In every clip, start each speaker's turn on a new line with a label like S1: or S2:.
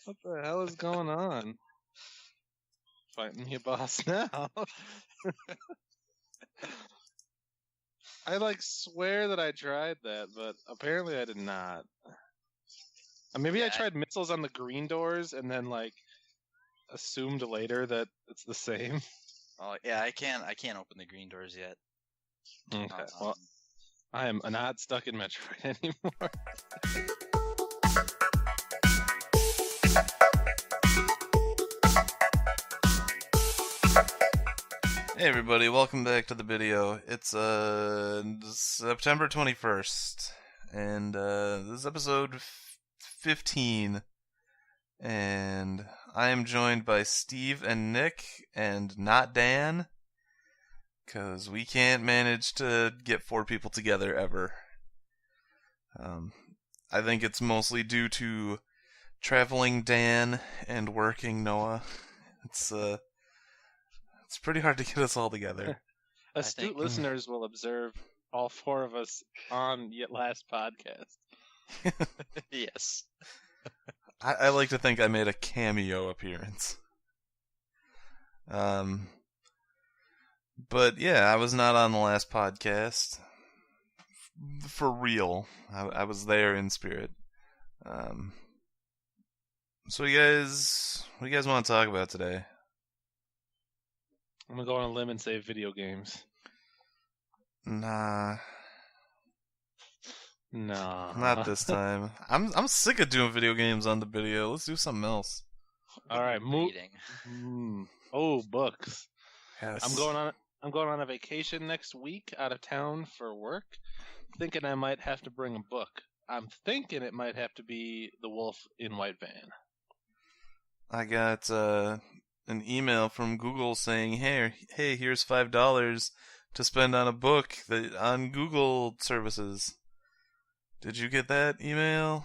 S1: What the hell is going on? Fighting your boss now. I swear that I tried that, but apparently I did not. Maybe I tried missiles on the green doors and then assumed later that it's the same.
S2: Oh yeah, I can't open the green doors yet.
S1: Okay, well, I am not stuck in Metroid anymore.
S3: Hey everybody, welcome back to the Bideo. It's September 21st, and this is episode 15, and I am joined by Steve and Nick, and not Dan, because we can't manage to get 4 people together ever. I think it's mostly due to traveling Dan and working Noah. It's pretty hard to get us all together.
S1: Astute listeners will observe all 4 of us on the last podcast.
S2: Yes.
S3: I like to think I made a cameo appearance. But yeah, I was not on the last podcast. For real. I was there in spirit. So what do you guys want to talk about today?
S1: I'm gonna go on a limb and say video games.
S3: Nah.
S1: No.
S3: Not this time. I'm sick of doing video games on the video. Let's do something else.
S1: All right,
S2: reading.
S1: Oh, books.
S3: Yes.
S1: I'm going on a vacation next week out of town for work. Thinking I might have to bring a book. I'm thinking it might have to be The Wolf in White Van.
S3: I got an email from Google saying, "Hey, here's $5 to spend on a book on Google services." Did you get that email?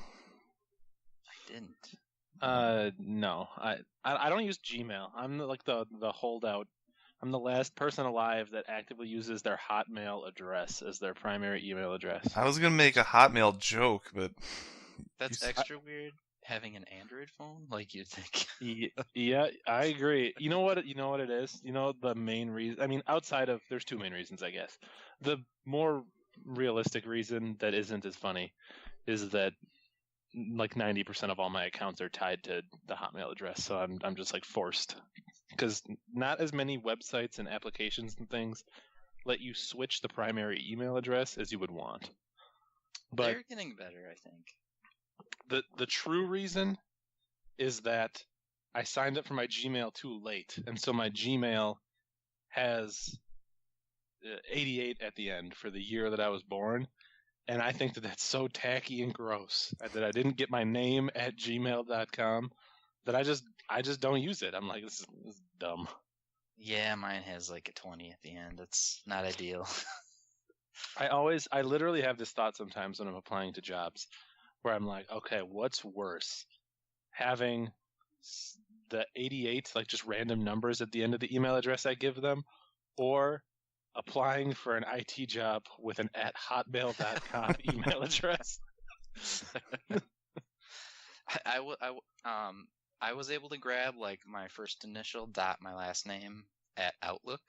S2: I didn't.
S1: No. I don't use Gmail. I'm the holdout. I'm the last person alive that actively uses their Hotmail address as their primary email address.
S3: I was gonna make a Hotmail joke, but
S2: that's extra weird. Having an Android phone, like you think?
S1: Yeah, I agree. You know what it is? You know the main reason? I mean, outside of there's 2 main reasons, I guess. The more realistic reason that isn't as funny is that 90% of all my accounts are tied to the Hotmail address, so I'm just forced, because not as many websites and applications and things let you switch the primary email address as you would want. But
S2: they're getting better, I think.
S1: The true reason is that I signed up for my Gmail too late, and so my Gmail has 88 at the end for the year that I was born, and I think that that's so tacky and gross that I didn't get my name at gmail.com that I just don't use it. I'm like, this is dumb.
S2: Yeah, mine has a 20 at the end. It's not ideal.
S1: I literally have this thought sometimes when I'm applying to jobs where I'm like, okay, what's worse? Having the 88, just random numbers at the end of the email address I give them, or applying for an IT job with an @hotmail.com email address.
S2: I was able to grab my first initial dot my last name at Outlook.com,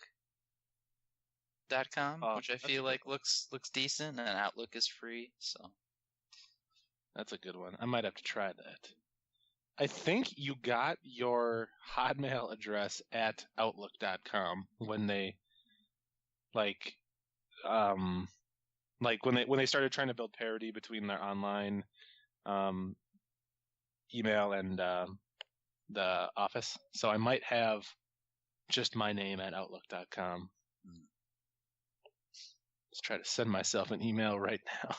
S2: which I feel looks decent, and Outlook is free, so
S1: that's a good one. I might have to try that. I think you got your Hotmail address at Outlook.com when they when they started trying to build parity between their online email and the office. So I might have just my name at Outlook.com. Let's try to send myself an email right now.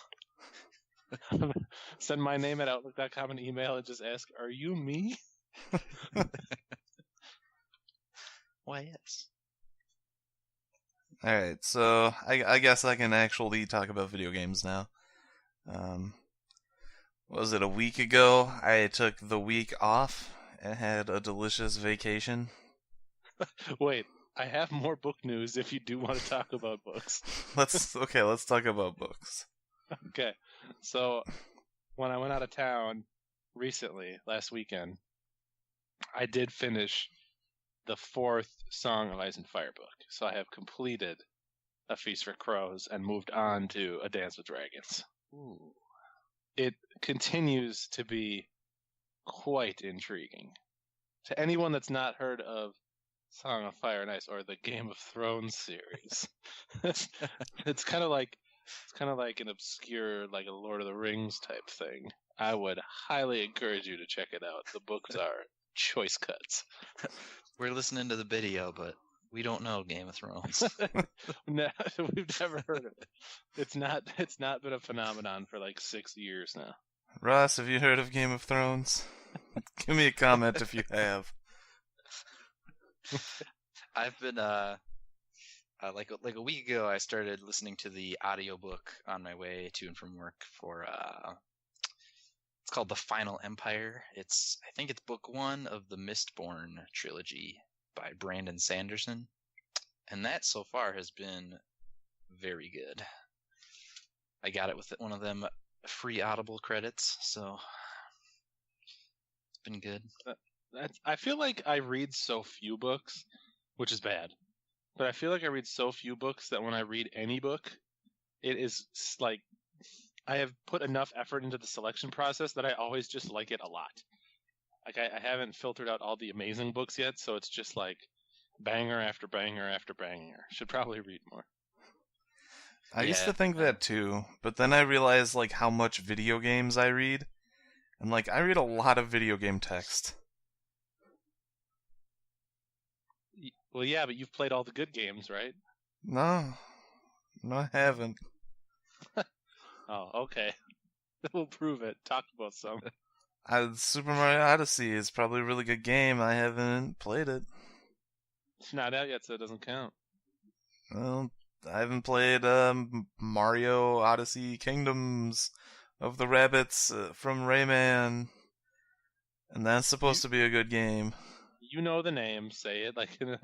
S1: Send my name at Outlook.com an email and just ask, "Are you me?"
S2: Why, yes.
S3: Alright, so I guess I can actually talk about video games now. Was it a week ago? I took the week off and had a delicious vacation.
S1: Wait, I have more book news if you do want to talk about books.
S3: Let's talk about books.
S1: Okay, so when I went out of town recently, last weekend, I did finish the 4th Song of Ice and Fire book, so I have completed A Feast for Crows and moved on to A Dance with Dragons.
S2: Ooh.
S1: It continues to be quite intriguing. To anyone that's not heard of Song of Fire and Ice or the Game of Thrones series, it's kind of like an obscure, like a Lord of the Rings type thing. I would highly encourage you to check it out. The books are choice cuts.
S2: We're listening to the video, but we don't know Game of Thrones.
S1: No, we've never heard of it. It's not been a phenomenon for like 6 years now.
S3: Ross, have you heard of Game of Thrones? Give me a comment if you have.
S2: I've been like a week ago, I started listening to the audiobook on my way to and from work for it's called The Final Empire. I think it's book 1 of the Mistborn trilogy by Brandon Sanderson, and that so far has been very good. I got it with one of them free Audible credits, so it's been good.
S1: I feel like I read so few books, which is bad. But I feel like I read so few books that when I read any book, it is like I have put enough effort into the selection process that I always just like it a lot. Like I haven't filtered out all the amazing books yet, so it's just like banger after banger after banger. Should probably read more.
S3: I used to think that too, but then I realized like how much video games I read, and like I read a lot of video game text.
S1: Well, yeah, but you've played all the good games, right?
S3: No, I haven't.
S1: Oh, okay. We'll prove it. Talk about some.
S3: Super Mario Odyssey is probably a really good game. I haven't played it.
S1: It's not out yet, so it doesn't count.
S3: Well, I haven't played Mario Odyssey Kingdoms of the Rabbits from Rayman, and that's supposed to be a good game.
S1: You know the name. Say it like a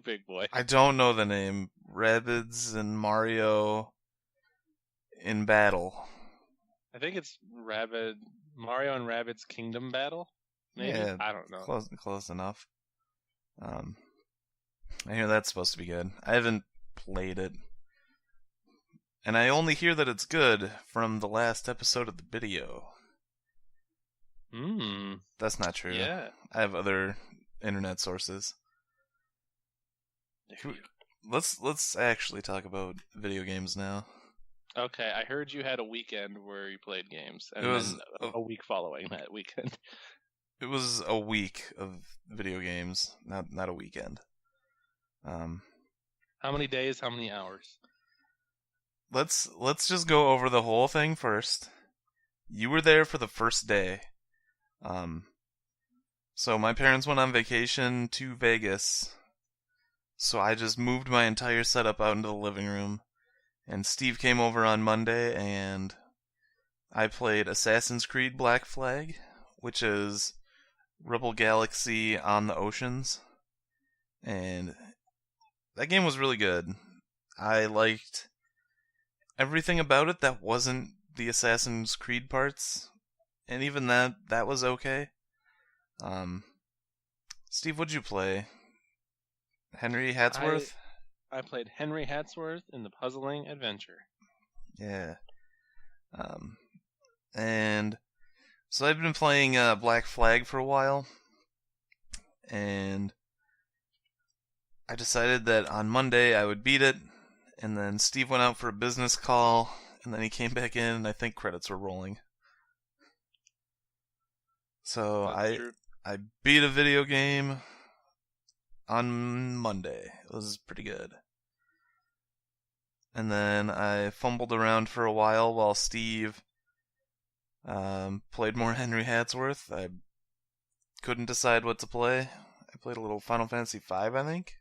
S1: big boy.
S3: I don't know the name. Rabbids and Mario in battle.
S1: I think it's Mario and Rabbids Kingdom Battle. Maybe?
S3: Yeah,
S1: I don't know.
S3: Close enough. I hear that's supposed to be good. I haven't played it, and I only hear that it's good from the last episode of the Bideo. That's not true.
S1: Yeah.
S3: I have other internet sources. Let's actually talk about video games now.
S1: Okay, I heard you had a weekend where you played games, and
S3: It was
S1: then a week following that weekend.
S3: It was a week of video games, not a weekend.
S1: How many days? How many hours?
S3: Let's just go over the whole thing first. You were there for the first day. So my parents went on vacation to Vegas, so I just moved my entire setup out into the living room, and Steve came over on Monday, and I played Assassin's Creed Black Flag, which is Rebel Galaxy on the oceans, and that game was really good. I liked everything about it that wasn't the Assassin's Creed parts, and even that was okay. Steve, what'd you play? Henry Hatsworth?
S1: I played Henry Hatsworth in the Puzzling Adventure.
S3: Yeah. And so I've been playing Black Flag for a while, and I decided that on Monday I would beat it, and then Steve went out for a business call, and then he came back in, and I think credits were rolling. So I beat a video game on Monday. It was pretty good. And then I fumbled around for a while Steve played more Henry Hatsworth. I couldn't decide what to play. I played a little Final Fantasy V, I think.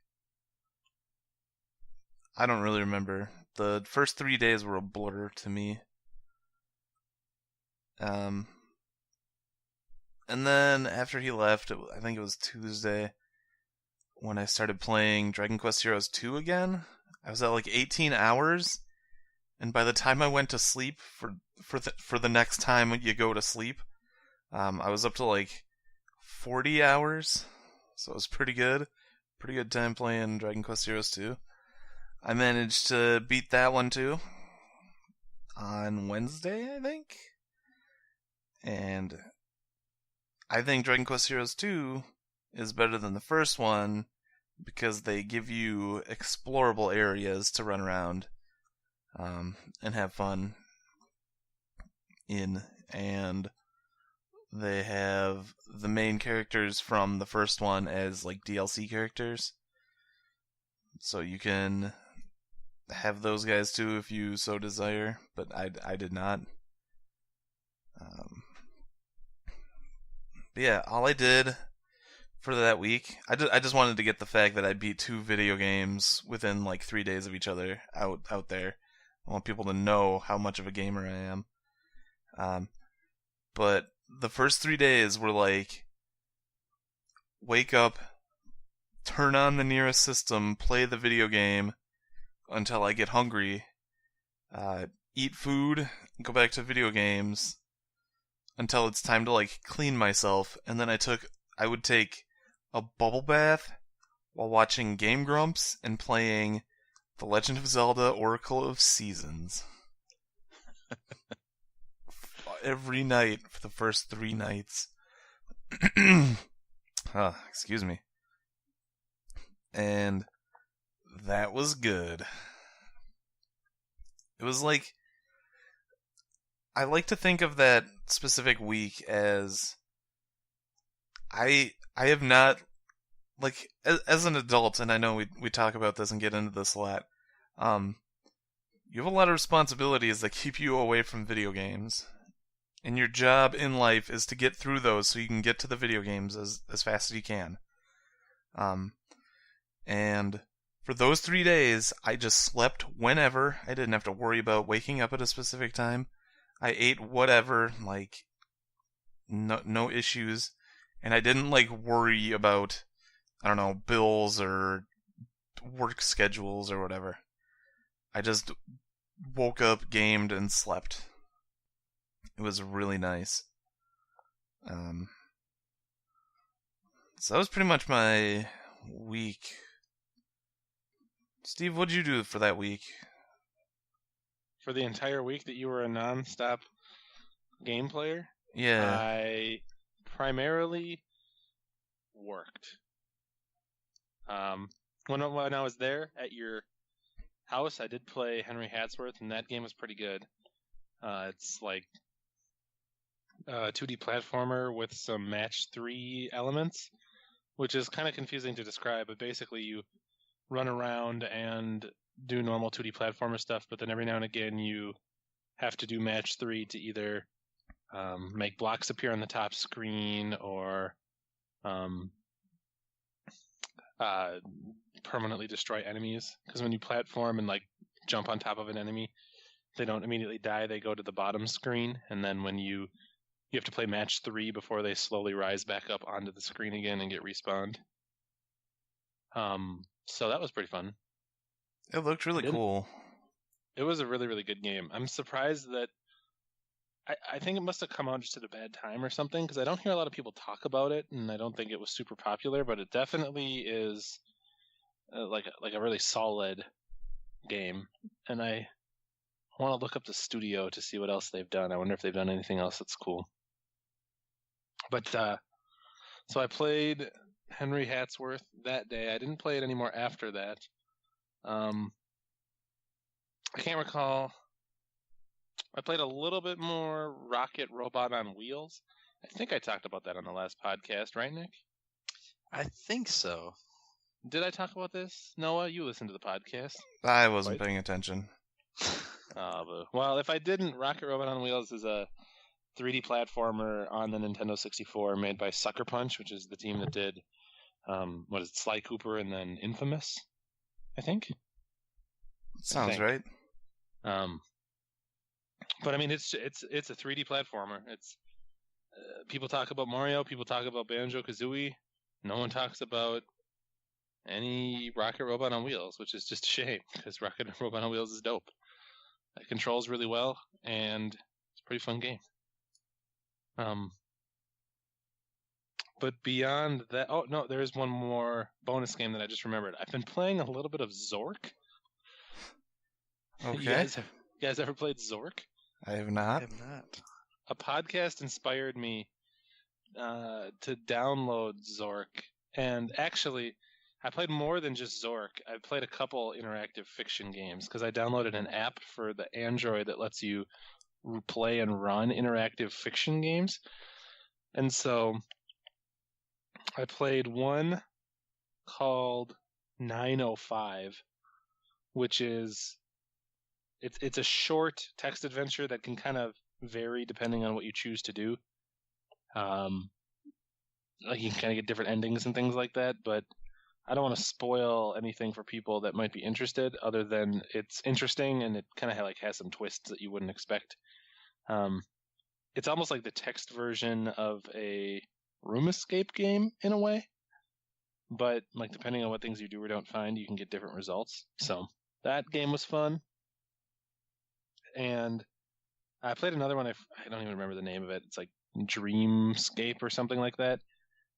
S3: I don't really remember. The first 3 days were a blur to me. And then after he left, I think it was Tuesday, when I started playing Dragon Quest Heroes 2 again. I was at like 18 hours, and by the time I went to sleep for the next time you go to sleep, I was up to like 40 hours, so it was pretty good. Pretty good time playing Dragon Quest Heroes 2. I managed to beat that one too on Wednesday, I think. And I think Dragon Quest Heroes 2 is better than the first one because they give you explorable areas to run around and have fun in, and they have the main characters from the first one as like DLC characters, so you can have those guys too if you so desire, but I did not. But yeah, all I did for that week, I just wanted to get the fact that I beat 2 video games within like 3 days of each other out there. I want people to know how much of a gamer I am. But the first 3 days were like, wake up, turn on the nearest system, play the video game until I get hungry, eat food, go back to video games until it's time to like clean myself, and then I would take a bubble bath while watching Game Grumps and playing The Legend of Zelda Oracle of Seasons. Every night for the first 3 nights. Excuse me. And that was good. It was like, I like to think of that specific week as I have not, like, as an adult, and I know we talk about this and get into this a lot, you have a lot of responsibilities that keep you away from video games. And your job in life is to get through those so you can get to the video games as fast as you can. And for those 3 days, I just slept whenever. I didn't have to worry about waking up at a specific time. I ate whatever, like, no issues. And I didn't, like, worry about, I don't know, bills or work schedules or whatever. I just woke up, gamed, and slept. It was really nice. So that was pretty much my week. Steve, what'd you do for that week?
S1: For the entire week that you were a non-stop game player?
S3: Yeah.
S1: I primarily worked. When I was there at your house, I did play Henry Hatsworth, and that game was pretty good. It's like a 2D platformer with some match 3 elements, which is kind of confusing to describe, but basically you run around and do normal 2D platformer stuff, but then every now and again you have to do match 3 to either make blocks appear on the top screen or permanently destroy enemies. Because when you platform and like jump on top of an enemy, they don't immediately die, they go to the bottom screen, and then when you have to play match 3 before they slowly rise back up onto the screen again and get respawned. So that was pretty fun.
S3: It looked really cool.
S1: It was a really, really good game. I'm surprised that I think it must have come out just at a bad time or something, because I don't hear a lot of people talk about it, and I don't think it was super popular, but it definitely is like a really solid game. And I want to look up the studio to see what else they've done. I wonder if they've done anything else that's cool. But so I played Henry Hatsworth that day. I didn't play it anymore after that. I can't recall. I played a little bit more Rocket Robot on Wheels. I think I talked about that on the last podcast, right, Nick?
S2: I think so.
S1: Did I talk about this? Noah, you listened to the podcast.
S3: I wasn't paying attention.
S1: Well, if I didn't, Rocket Robot on Wheels is a 3D platformer on the Nintendo 64 made by Sucker Punch, which is the team that did, Sly Cooper and then Infamous, I think.
S3: Sounds right.
S1: But I mean, it's a 3D platformer. It's people talk about Mario, people talk about Banjo-Kazooie. No one talks about any Rocket Robot on Wheels, which is just a shame because Rocket Robot on Wheels is dope. It controls really well, and it's a pretty fun game. But beyond that, oh no, there is one more bonus game that I just remembered. I've been playing a little bit of Zork.
S3: Okay.
S1: You guys ever played Zork?
S3: I have
S2: I
S3: not.
S2: have not.
S1: A podcast inspired me to download Zork, and actually, I played more than just Zork. I played a couple interactive fiction games because I downloaded an app for the Android that lets you play and run interactive fiction games. And so I played one called 905, which is it's a short text adventure that can kind of vary depending on what you choose to do. Like you can kind of get different endings and things like that, but I don't want to spoil anything for people that might be interested, other than it's interesting and it kind of like has some twists that you wouldn't expect. It's almost like the text version of a room escape game in a way, but like depending on what things you do or don't find, you can get different results. So that game was fun, and I played another one. I don't even remember the name of it. It's like Dreamscape or something like that.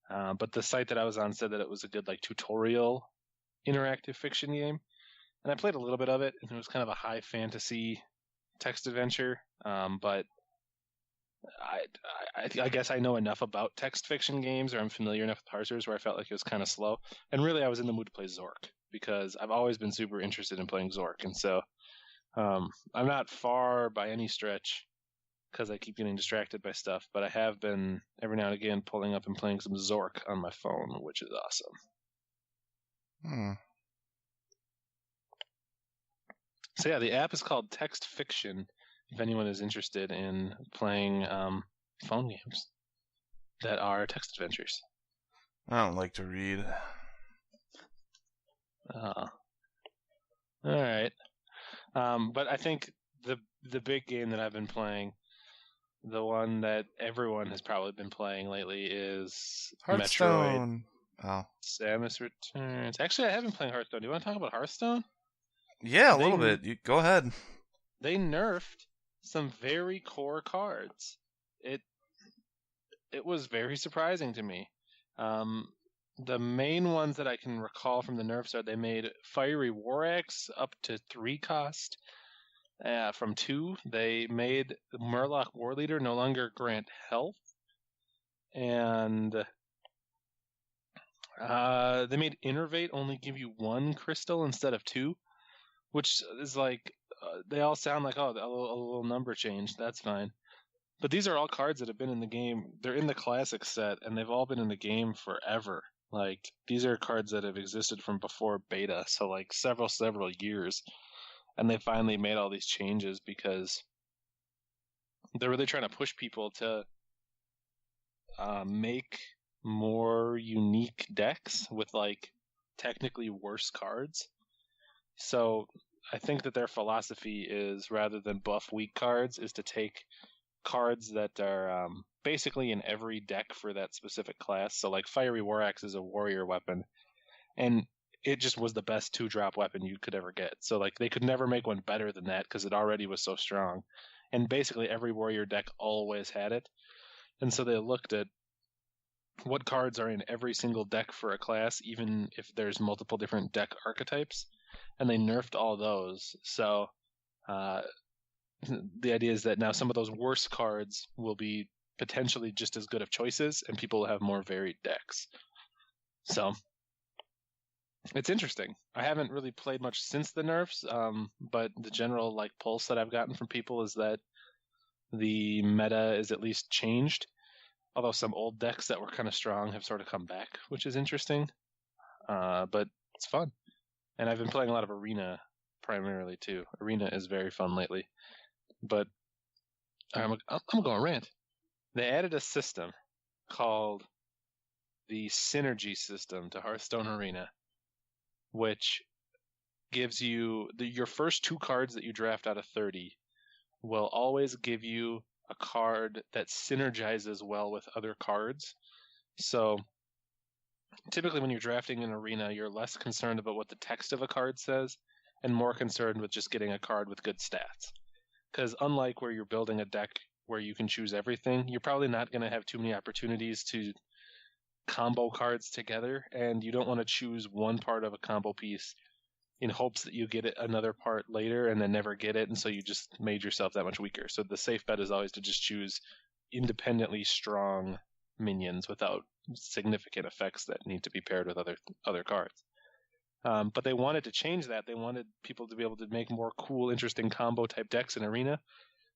S1: But the site that I was on said that it was a good like tutorial interactive fiction game, and I played a little bit of it, and it was kind of a high fantasy text adventure. But I guess I know enough about text fiction games, or I'm familiar enough with parsers where I felt like it was kind of slow. And really, I was in the mood to play Zork because I've always been super interested in playing Zork, and so I'm not far by any stretch because I keep getting distracted by stuff, but I have been every now and again pulling up and playing some Zork on my phone, which is awesome. So yeah, the app is called Text Fiction. If anyone is interested in playing phone games that are text adventures.
S3: I don't like to read.
S1: All right. But I think the big game that I've been playing, the one that everyone has probably been playing lately, is Metroid.
S3: Hearthstone. Oh.
S1: Samus Returns. Actually, I have been playing Hearthstone. Do you want to talk about Hearthstone?
S3: Yeah, a little bit. Go ahead.
S1: They nerfed some very core cards. It was very surprising to me. The main ones that I can recall from the nerfs are they made Fiery War Axe up to 3 cost from 2. They made Murloc War Leader no longer grant health. And they made Innervate only give you 1 crystal instead of 2, which is like, they all sound like, oh, a little number change. That's fine. But these are all cards that have been in the game. They're in the classic set, and they've all been in the game forever. Like, these are cards that have existed from before beta, so like several years. And they finally made all these changes because they're really trying to push people to make more unique decks with like technically worse cards. So I think that their philosophy is, rather than buff weak cards, is to take cards that are basically in every deck for that specific class. So like Fiery War Axe is a warrior weapon, and it just was the best 2-drop weapon you could ever get. So like they could never make one better than that because it already was so strong. And basically every warrior deck always had it. And so they looked at what cards are in every single deck for a class, even if there's multiple different deck archetypes, and they nerfed all those. So the idea is that now some of those worse cards will be potentially just as good of choices, and people will have more varied decks. So it's interesting. I haven't really played much since the nerfs, but the general like pulse that I've gotten from people is that the meta is at least changed. Although some old decks that were kind of strong have sort of come back, which is interesting. But it's fun, and I've been playing a lot of Arena primarily too. Arena is very fun lately. But I'm going to rant. They added a system called the Synergy system to Hearthstone Arena, which gives you your first 2 cards that you draft out of 30 will always give you a card that synergizes well with other cards. So typically when you're drafting an Arena, you're less concerned about what the text of a card says and more concerned with just getting a card with good stats. Because unlike where you're building a deck where you can choose everything, you're probably not going to have too many opportunities to combo cards together, and you don't want to choose one part of a combo piece in hopes that you get it another part later and then never get it, and so you just made yourself that much weaker. So the safe bet is always to just choose independently strong minions without significant effects that need to be paired with other cards. But they wanted to change that. They wanted people to be able to make more cool, interesting combo type decks in Arena.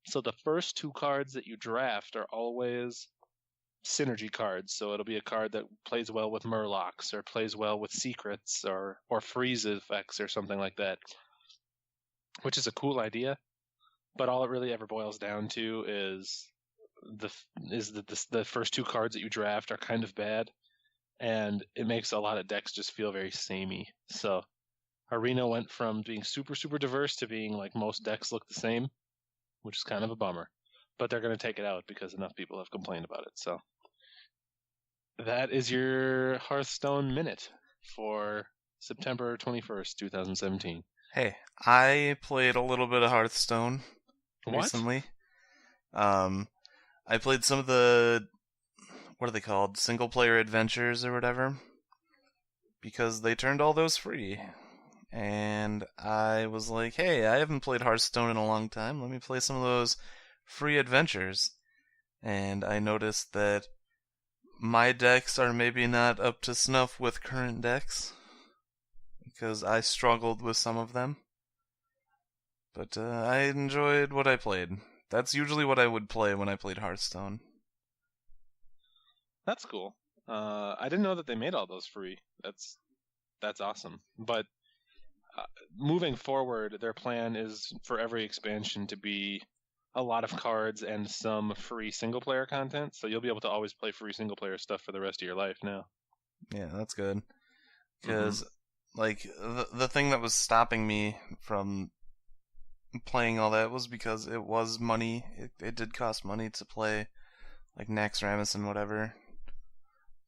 S1: So the first 2 cards that you draft are always synergy cards. So it'll be a card that plays well with Murlocs or plays well with secrets or freeze effects or something like that, which is a cool idea. But all it really ever boils down to is the first 2 cards that you draft are kind of bad, and it makes a lot of decks just feel very samey. So Arena went from being super, super diverse to being like most decks look the same, which is kind of a bummer. But they're going to take it out because enough people have complained about it. So that is your Hearthstone Minute for September 21st, 2017.
S3: Hey, I played a little bit of Hearthstone recently. I played some of the, what are they called, single-player adventures or whatever, because they turned all those free. And I was like, hey, I haven't played Hearthstone in a long time. Let me play some of those free adventures. And I noticed that my decks are maybe not up to snuff with current decks, because I struggled with some of them. But I enjoyed what I played. That's usually what I would play when I played Hearthstone.
S1: That's cool. I didn't know that they made all those free. That's awesome. But moving forward, their plan is for every expansion to be a lot of cards and some free single-player content. So you'll be able to always play free single-player stuff for the rest of your life now.
S3: Yeah, that's good. Because, like, the thing that was stopping me from playing all that was because it was money. It did cost money to play, like, Naxxramas and whatever.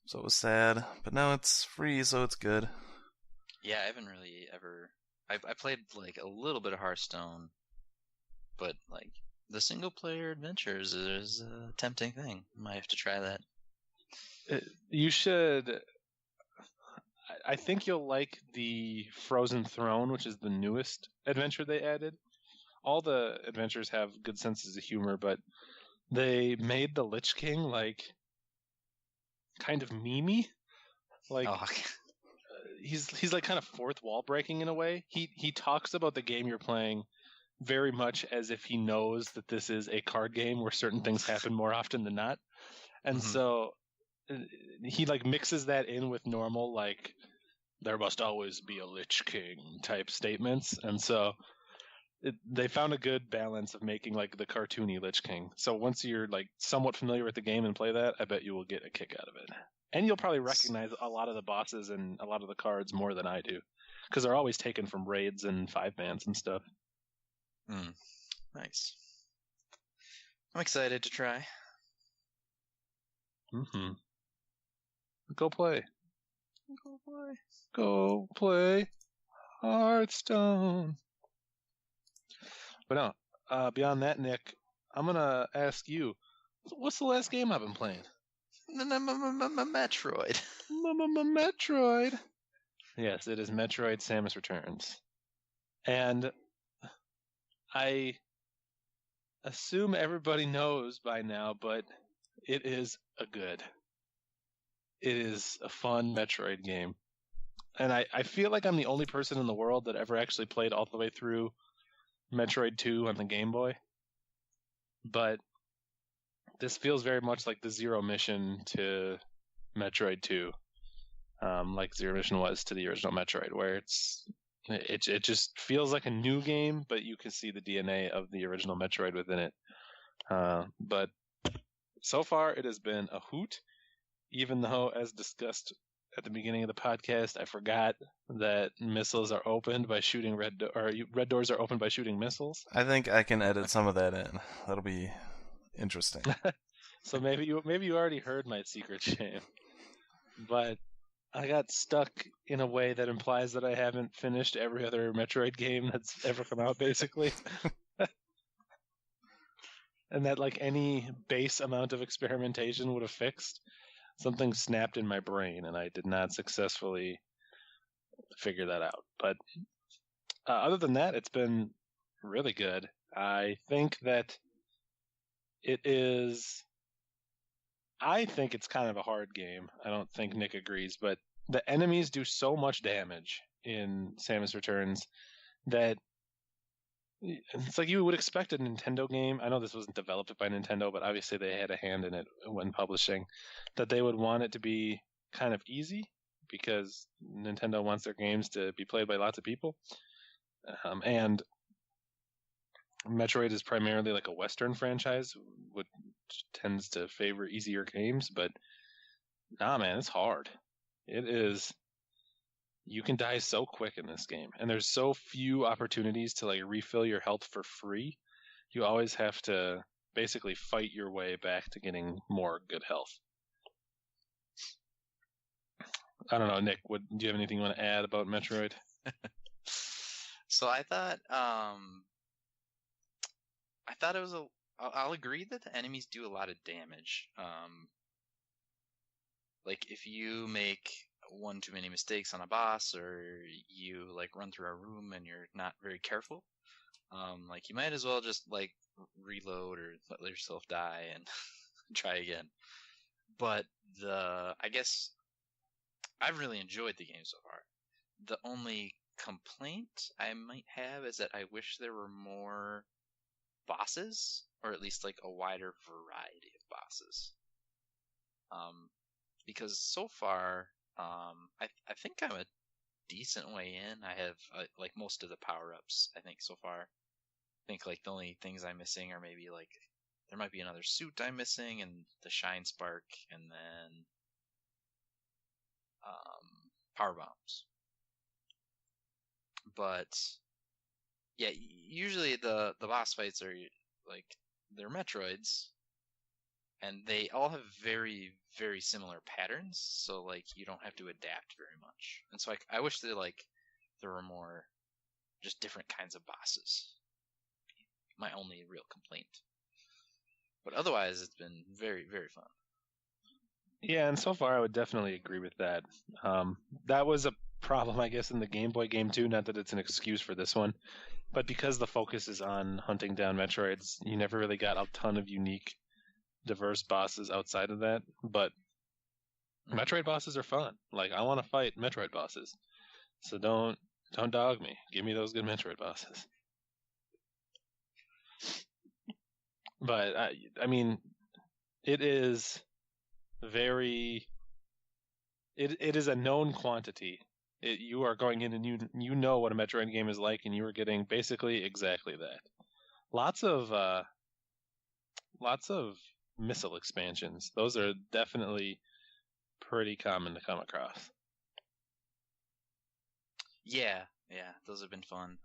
S3: So it was sad. But now it's free, so it's good.
S2: Yeah, I haven't really ever... I played, like, a little bit of Hearthstone, but, like, the single-player adventures is a tempting thing. Might have to try that.
S1: You should... I think you'll like the Frozen Throne, which is the newest adventure they added. All the adventures have good senses of humor, but they made the Lich King, like, kind of memey. Like, he's like kind of fourth wall breaking in a way. He talks about the game you're playing very much as if he knows that this is a card game where certain things happen more often than not. And so he like mixes that in with normal, like, there must always be a Lich King type statements. And so they found a good balance of making like the cartoony Lich King. So once you're like somewhat familiar with the game and play that, I bet you will get a kick out of it. And you'll probably recognize a lot of the bosses and a lot of the cards more than I do, because they're always taken from raids and 5-mans and stuff.
S2: Nice. I'm excited to try.
S1: Go play. Go play Hearthstone. But no, beyond that, Nick, I'm going to ask you, what's the last game I've been playing?
S2: Metroid.
S1: Metroid. Yes, it is Metroid Samus Returns. And I assume everybody knows by now, but it is it is a fun Metroid game. And I feel like I'm the only person in the world that ever actually played all the way through Metroid 2 on the Game Boy. But this feels very much like the Zero Mission to Metroid 2. Like Zero Mission was to the original Metroid, where it just feels like a new game, but you can see the DNA of the original Metroid within it. But so far, it has been a hoot, even though, as discussed at the beginning of the podcast, I forgot that missiles are opened by shooting red doors are opened by shooting missiles.
S3: I think I can edit some of that in. That'll be interesting.
S1: So maybe you already heard my secret shame, but I got stuck in a way that implies that I haven't finished every other Metroid game that's ever come out, basically. And that like any base amount of experimentation would have fixed. something snapped in my brain, and I did not successfully figure that out. But other than that, it's been really good. I think that it is. I think it's kind of a hard game. I don't think Nick agrees, but the enemies do so much damage in Samus Returns that it's like you would expect a Nintendo game. I know this wasn't developed by Nintendo, but obviously they had a hand in it when publishing, that they would want it to be kind of easy because Nintendo wants their games to be played by lots of people. And Metroid is primarily like a Western franchise, which tends to favor easier games, but nah, man, it's hard. It is. You can die so quick in this game, and there's so few opportunities to like refill your health for free. You always have to basically fight your way back to getting more good health. I don't know, Nick. Do you have anything you want to add about Metroid?
S2: So I thought it was I'll agree that the enemies do a lot of damage. Like if you make one too many mistakes on a boss, or you like run through a room and you're not very careful, like you might as well just like reload or let yourself die and try again. But I guess I've really enjoyed the game so far. The only complaint I might have is that I wish there were more bosses, or at least like a wider variety of bosses. Because so far, I think I'm a decent way in. I have like most of the power-ups, I think, so far. I think like the only things I'm missing are maybe like there might be another suit I'm missing, and the Shine Spark, and then power bombs. But yeah, usually the boss fights are like they're Metroids, and they all have very, very similar patterns, so like you don't have to adapt very much. And so I wish that like there were more just different kinds of bosses. My only real complaint. But otherwise it's been very, very fun.
S1: Yeah, and so far I would definitely agree with that. That was a problem, I guess, in the Game Boy game too. Not that it's an excuse for this one, but because the focus is on hunting down Metroids, you never really got a ton of unique, diverse bosses outside of that. But Metroid bosses are fun. Like I want to fight Metroid bosses, so don't dog me. Give me those good Metroid bosses. But I mean, it is very. It is a known quantity. You are going in and you know what a Metroid game is like, and you are getting basically exactly that. Lots of missile expansions. Those are definitely pretty common to come across.
S2: Yeah, those have been fun.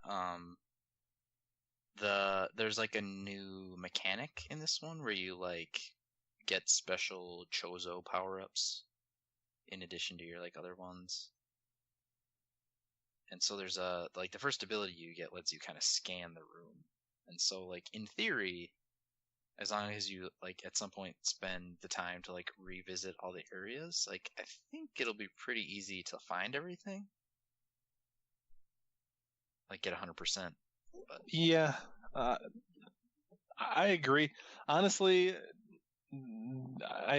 S2: There's like a new mechanic in this one where you like get special Chozo power-ups in addition to your like other ones. And so there's like the first ability you get lets you kind of scan the room. And so like in theory, as long as you like at some point spend the time to like revisit all the areas, like I think it'll be pretty easy to find everything. Like get 100%. But...
S1: Yeah, I agree. Honestly,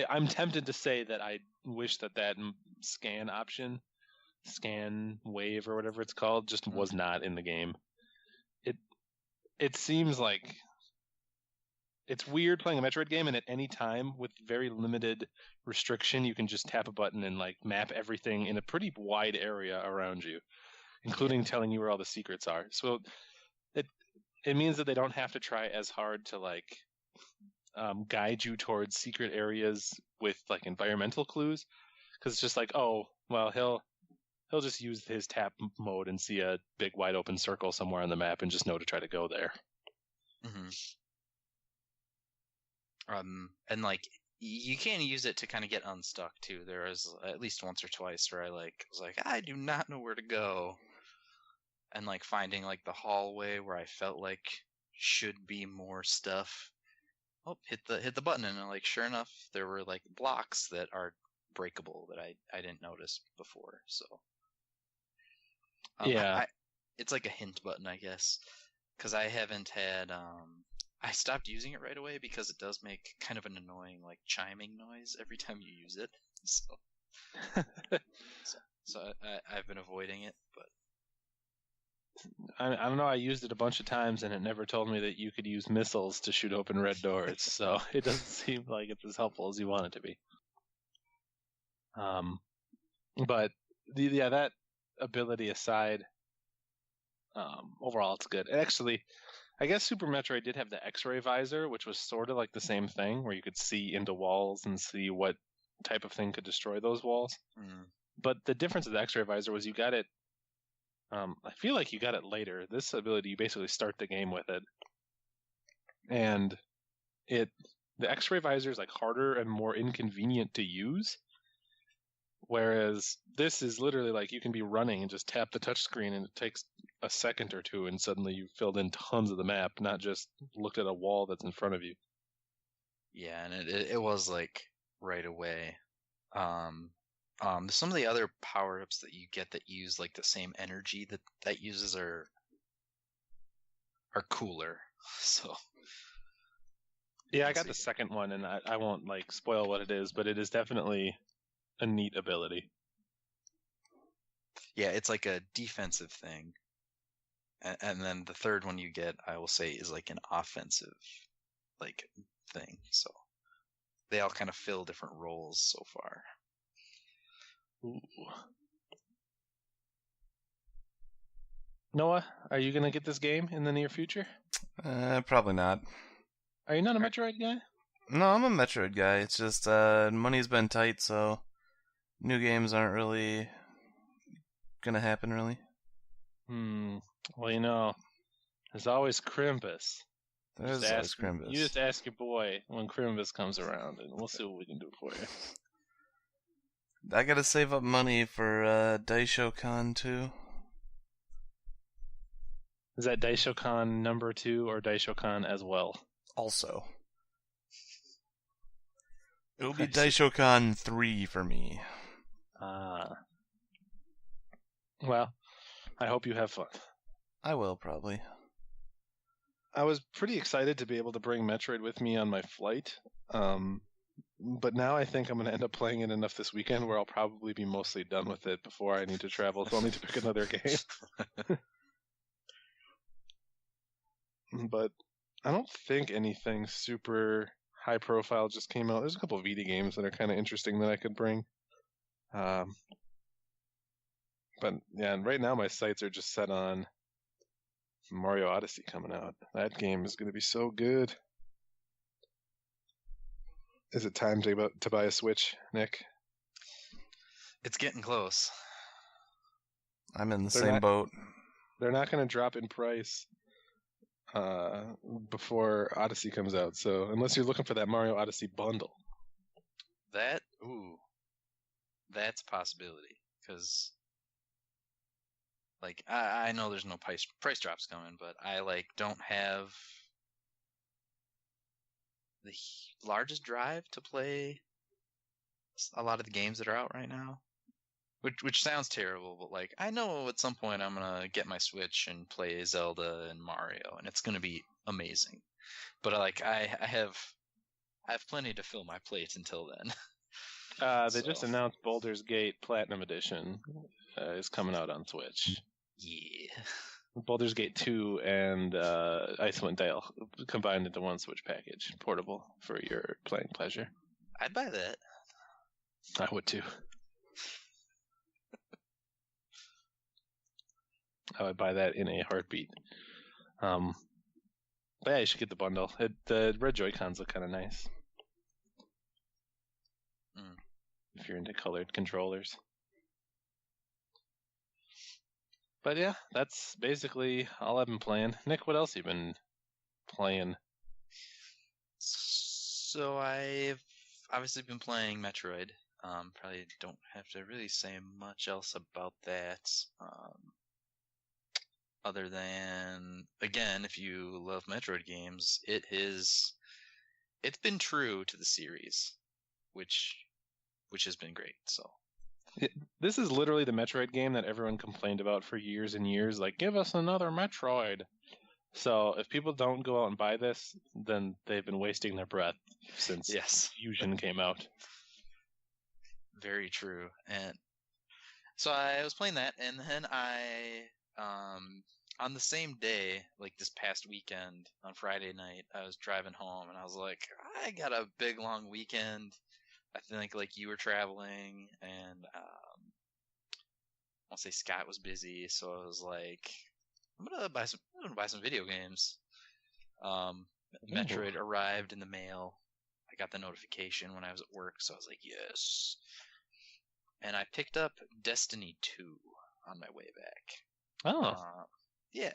S1: I'm tempted to say that I wish that scan option, scan wave or whatever it's called, just was not in the game. It seems like it's weird playing a Metroid game, and at any time with very limited restriction, you can just tap a button and like map everything in a pretty wide area around you, including telling you where all the secrets are. So it means that they don't have to try as hard to like guide you towards secret areas with like environmental clues, because it's just like, oh well, he'll just use his tap mode and see a big wide open circle somewhere on the map and just know to try to go there.
S2: Mm-hmm. And like you can use it to kind of get unstuck too. There was at least once or twice where I like was like, I do not know where to go, and like finding like the hallway where I felt like should be more stuff. Oh, hit the button, and like sure enough, there were like blocks that are breakable that I didn't notice before. So
S1: Yeah.
S2: it's like a hint button, I guess, because I haven't had. I stopped using it right away because it does make kind of an annoying like chiming noise every time you use it. So I've been avoiding it, but
S1: I don't know. I used it a bunch of times, and it never told me that you could use missiles to shoot open red doors. So it doesn't seem like it's as helpful as you want it to be. But that ability aside, overall it's good. And actually, I guess Super Metroid did have the X-ray visor, which was sort of like the same thing, where you could see into walls and see what type of thing could destroy those walls. But the difference of the X-ray visor was you got it. I feel like you got it later. This ability, you basically start the game with it, and the X-ray visor is like harder and more inconvenient to use. Whereas this is literally like you can be running and just tap the touchscreen, and it takes a second or two, and suddenly you've filled in tons of the map, not just looked at a wall that's in front of you.
S2: Yeah, and it was like right away. Some of the other power-ups that you get that use like the same energy that uses are cooler. So
S1: yeah, I got the second one, and I won't like spoil what it is, but it is definitely a neat ability.
S2: Yeah, it's like a defensive thing, and then the third one you get, I will say, is like an offensive like thing. So they all kind of fill different roles so far.
S1: Ooh. Noah, are you gonna get this game in the near future?
S3: Probably not.
S1: Are you not a Metroid guy?
S3: No, I'm a Metroid guy. It's just money's been tight, so new games aren't really gonna happen, really.
S1: Well, there's always Crimbus.
S3: There's always Crimbus.
S1: You just ask your boy when Crimbus comes around, and we'll see what we can do for you.
S3: I gotta save up money for Daishokan too.
S1: Is that Daishokan number 2 or Daishokan as well?
S3: Also. It'll be Daishokan 3 for me.
S1: Well, I hope you have fun.
S3: I will, probably.
S1: I was pretty excited to be able to bring Metroid with me on my flight, but now I think I'm going to end up playing it enough this weekend where I'll probably be mostly done with it before I need to travel, so I'll need to pick another game. But I don't think anything super high profile just came out. There's a couple of Vita games that are kind of interesting that I could bring. But yeah, and right now my sights are just set on Mario Odyssey coming out. That game is going to be so good. Is it time to buy a Switch, Nick?
S2: It's getting close.
S3: I'm in the same boat.
S1: They're not going to drop in price before Odyssey comes out. So unless you're looking for that Mario Odyssey bundle.
S2: That's a possibility. Because, like, I know there's no price drops coming, but I, like, don't have the largest drive to play a lot of the games that are out right now. Which sounds terrible, but like I know at some point I'm gonna get my Switch and play Zelda and Mario, and it's gonna be amazing. But like I have plenty to fill my plate until then.
S1: They just announced Baldur's Gate Platinum Edition is coming out on Switch.
S2: Yeah.
S1: Baldur's Gate 2 and Icewind Dale combined into one Switch package, portable for your playing pleasure.
S2: I'd buy that.
S1: I would too. I would buy that in a heartbeat. But yeah, you should get the bundle. The red Joy-Cons look kind of nice. If you're into colored controllers. But yeah, that's basically all I've been playing. Nick, what else have you been playing?
S2: So I've obviously been playing Metroid. Probably don't have to really say much else about that. Other than, again, if you love Metroid games, it's been true to the series, which which has been great. So
S1: This is literally the Metroid game that everyone complained about for years and years. Like, give us another Metroid. So if people don't go out and buy this, then they've been wasting their breath since
S2: yes,
S1: Fusion came out.
S2: very true. And so I was playing that, and then on the same day, like this past weekend, on Friday night, I was driving home, and I was like, I got a big long weekend. I think like you were traveling, and I'll say Scott was busy, so I was like, I'm gonna buy some video games. Metroid arrived in the mail. I got the notification when I was at work, so I was like, yes. And I picked up Destiny 2 on my way back.
S1: Oh.
S2: Yeah.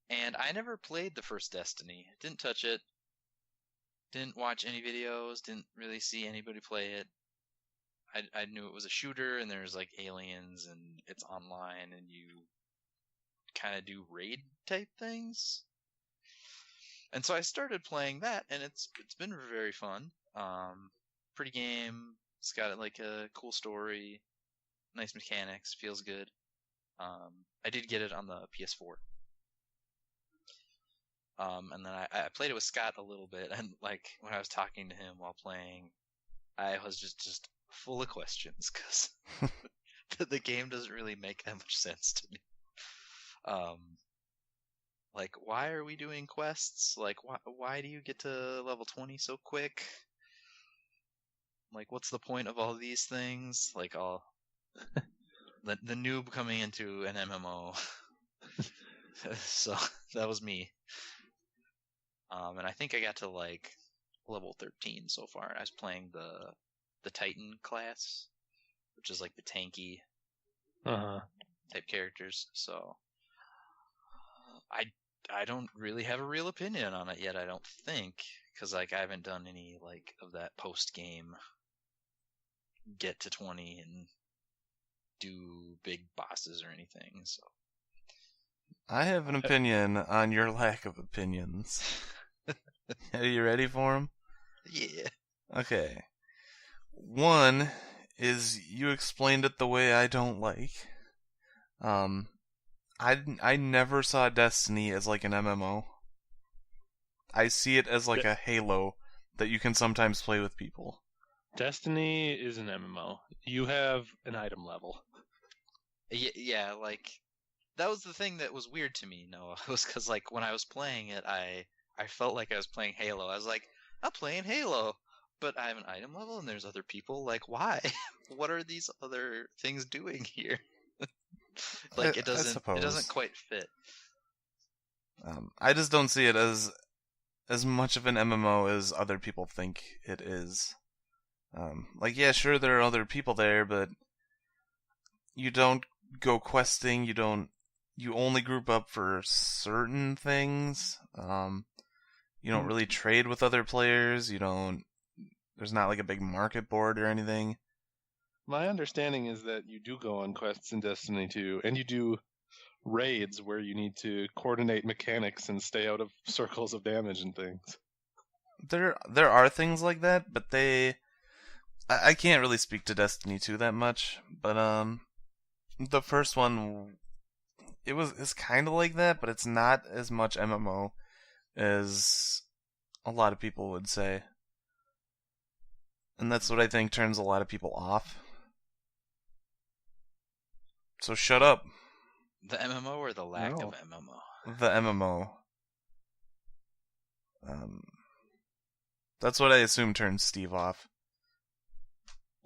S2: And I never played the first Destiny. Didn't touch it. Didn't watch any videos. Didn't really see anybody play it. I knew it was a shooter, and there's like aliens, and it's online, and you kind of do raid type things. And so I started playing that, and it's been very fun. Pretty game. It's got like a cool story, nice mechanics, feels good. I did get it on the PS4. And then I played it with Scott a little bit, and like when I was talking to him while playing, I was just full of questions because the game doesn't really make that much sense to me. Like, why are we doing quests? Like, why do you get to level 20 so quick? Like, what's the point of all these things? Like, all the noob coming into an MMO. So that was me. And I think I got to like level 13 so far. I was playing the Titan class, which is like the tanky type characters. So I don't really have a real opinion on it yet. I don't think, because like I haven't done any like of that post game get to 20 and do big bosses or anything. So
S3: I have an opinion on your lack of opinions. Are you ready for them?
S2: Yeah.
S3: Okay. One is you explained it the way I don't like. I never saw Destiny as like an MMO. I see it as like a Halo that you can sometimes play with people.
S1: Destiny is an MMO. You have an item level.
S2: Yeah, like that was the thing that was weird to me, Noah, was because like when I was playing it, I felt like I was playing Halo. I was like, I'm playing Halo, but I have an item level and there's other people. Like, why? What are these other things doing here? Like it doesn't quite fit.
S3: I just don't see it as much of an MMO as other people think it is. Like, yeah, sure, there are other people there, but you don't go questing. You only group up for certain things. You don't really trade with other players. There's not like a big market board or anything.
S1: My understanding is that you do go on quests in Destiny 2, and you do raids where you need to coordinate mechanics and stay out of circles of damage and things.
S3: There are things like that, but I can't really speak to Destiny 2 that much, but the first one, it's kind of like that, but it's not as much MMO as a lot of people would say. And that's what I think turns a lot of people off. So shut up.
S2: The MMO or the lack of MMO?
S3: The MMO. That's what I assume turns Steve off.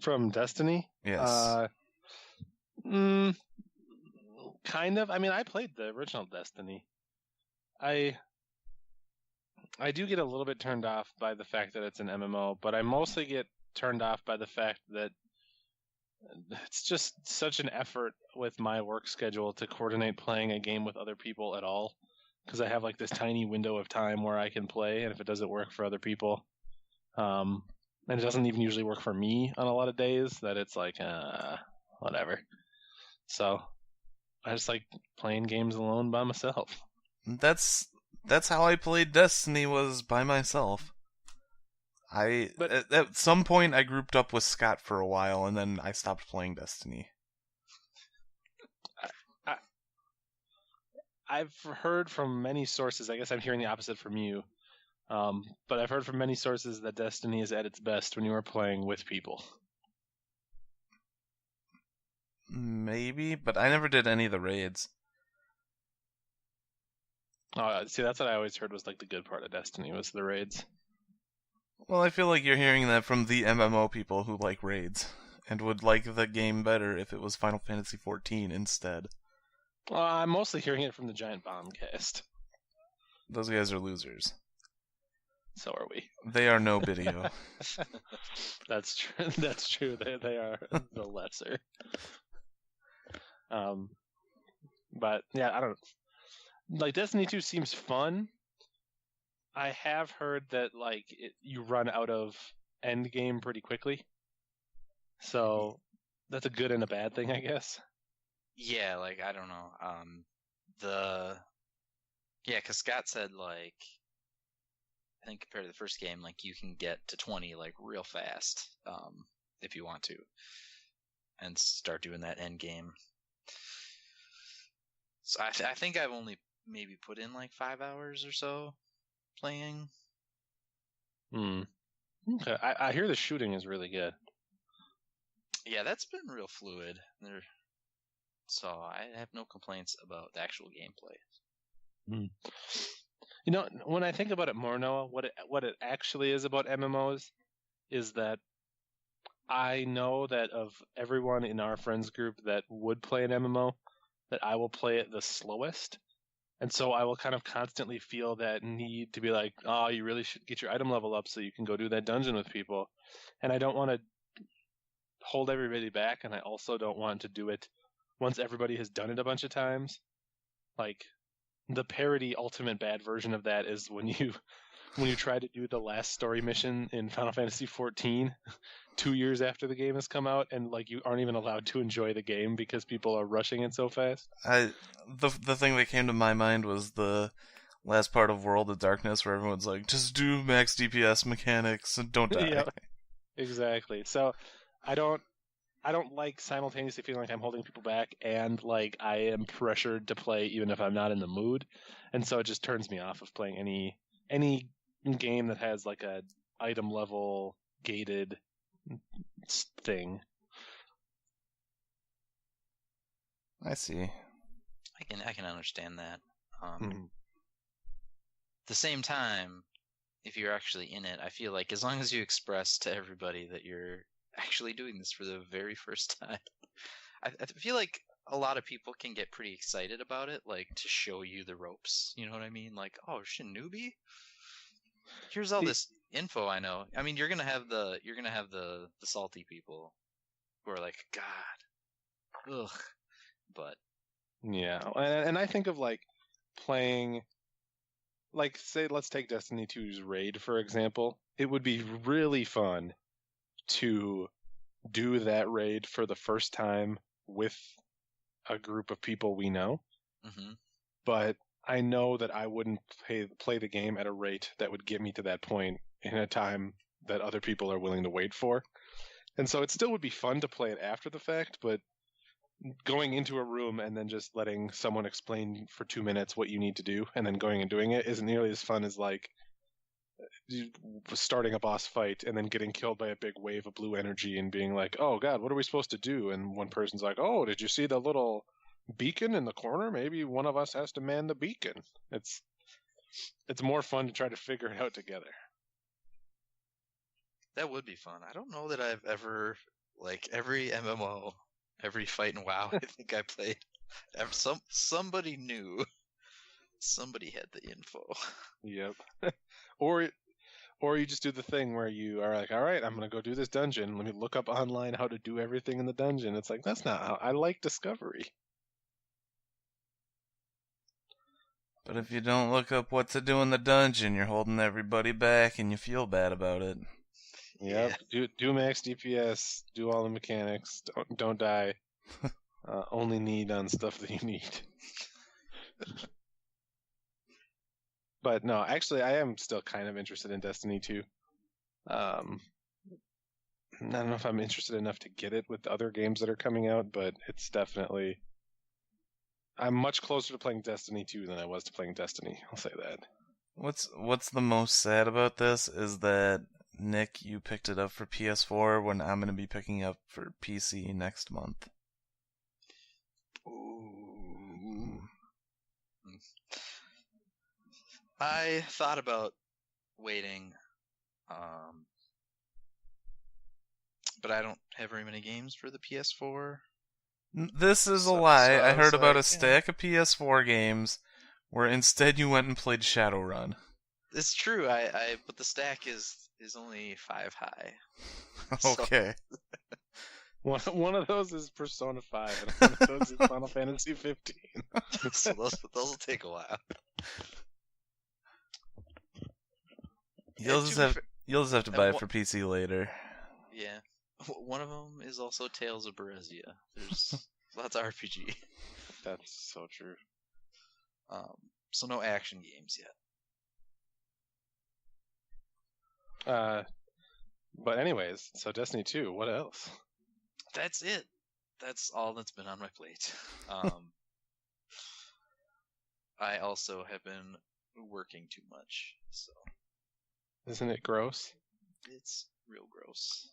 S1: From Destiny?
S3: Yes.
S1: Kind of. I mean, I played the original Destiny. I do get a little bit turned off by the fact that it's an MMO, but I mostly get turned off by the fact that it's just such an effort with my work schedule to coordinate playing a game with other people at all, because I have like this tiny window of time where I can play, and if it doesn't work for other people, and it doesn't even usually work for me on a lot of days, that it's like whatever. So I just like playing games alone by myself.
S3: That's how I played Destiny, was by myself.
S1: But
S3: At some point I grouped up with Scott for a while, and then I stopped playing Destiny.
S1: I've heard from many sources, I guess I'm hearing the opposite from you, but I've heard from many sources that Destiny is at its best when you are playing with people.
S3: Maybe, but I never did any of the raids.
S1: See, that's what I always heard was like the good part of Destiny was the raids.
S3: Well, I feel like you're hearing that from the MMO people who like raids, and would like the game better if it was Final Fantasy XIV instead.
S1: I'm mostly hearing it from the Giant Bomb cast.
S3: Those guys are losers.
S1: So are we.
S3: They are no Bideo.
S1: That's true. That's true. They are the lesser. But yeah, I don't. Like Destiny 2 seems fun. I have heard that like you run out of end game pretty quickly. So that's a good and a bad thing, I guess.
S2: Yeah, like I don't know. Because Scott said like I think compared to the first game, like you can get to 20 like real fast, if you want to, and start doing that end game. So I think I've only maybe put in like 5 hours or so playing.
S1: Okay, I hear the shooting is really good.
S2: Yeah, that's been real fluid. So I have no complaints about the actual gameplay.
S1: You know, when I think about it more, Noah, what it actually is about MMOs is that I know that of everyone in our friends group that would play an MMO, that I will play it the slowest. And so I will kind of constantly feel that need to be like, oh, you really should get your item level up so you can go do that dungeon with people. And I don't want to hold everybody back, and I also don't want to do it once everybody has done it a bunch of times. Like, the parody ultimate bad version of that is when you try to do the last story mission in Final Fantasy XIV 2 years after the game has come out, and like you aren't even allowed to enjoy the game because people are rushing it so fast.
S3: The thing that came to my mind was the last part of World of Darkness where everyone's like, just do max DPS mechanics and don't die.
S1: Yeah, exactly. So I don't like simultaneously feeling like I'm holding people back and like I am pressured to play even if I'm not in the mood. And so it just turns me off of playing any game that has like a item level gated thing.
S3: I see.
S2: I can understand that. At the same time, if you're actually in it, I feel like as long as you express to everybody that you're actually doing this for the very first time, I feel like a lot of people can get pretty excited about it, like to show you the ropes. You know what I mean? Like, oh, Shinobi, here's all this info I know. I mean, you're gonna have the salty people who are like, God, ugh, but
S1: yeah, and I think of like playing, like say, let's take Destiny 2's raid for example. It would be really fun to do that raid for the first time with a group of people we know. But I know that I wouldn't play the game at a rate that would get me to that point in a time that other people are willing to wait for. And so it still would be fun to play it after the fact, but going into a room and then just letting someone explain for 2 minutes what you need to do and then going and doing it isn't nearly as fun as like starting a boss fight and then getting killed by a big wave of blue energy and being like, oh God, what are we supposed to do? And one person's like, oh, did you see the little beacon in the corner? Maybe one of us has to man the beacon. It's more fun to try to figure it out together.
S2: That would be fun. I don't know that I've ever, like, every MMO, every fight in WoW I think I played, somebody knew. Somebody had the info.
S1: Yep. Or you just do the thing where you are like, all right, I'm going to go do this dungeon. Let me look up online how to do everything in the dungeon. It's like, that's not how I like discovery.
S3: But if you don't look up what to do in the dungeon, you're holding everybody back and you feel bad about it.
S1: Yep. Yeah. Do max DPS, do all the mechanics, don't die. Only need on stuff that you need. But no, actually, I am still kind of interested in Destiny 2. I don't know if I'm interested enough to get it with other games that are coming out, but it's definitely. I'm much closer to playing Destiny 2 than I was to playing Destiny. I'll say that.
S3: What's the most sad about this is that Nick, you picked it up for PS4 when I'm gonna be picking up for PC next month.
S2: Ooh. I thought about waiting, but I don't have very many games for the PS4.
S3: This is a
S2: So
S3: lie.
S2: I
S3: I heard
S2: was
S3: about a
S2: like,
S3: stack of PS4 games where instead you went and played Shadowrun.
S2: It's true. But the stack is only 5 high.
S3: Okay.
S1: One of those is Persona 5, and one of those is Final Fantasy 15.
S2: So those will take a while.
S3: You'll just have to buy it for PC later.
S2: Yeah. One of them is also Tales of Berseria. There's lots of RPG.
S1: That's so true.
S2: So no action games yet.
S1: But anyways, so Destiny 2, what else?
S2: That's it. That's all that's been on my plate. I also have been working too much, so
S1: Isn't it gross?
S2: it's real gross.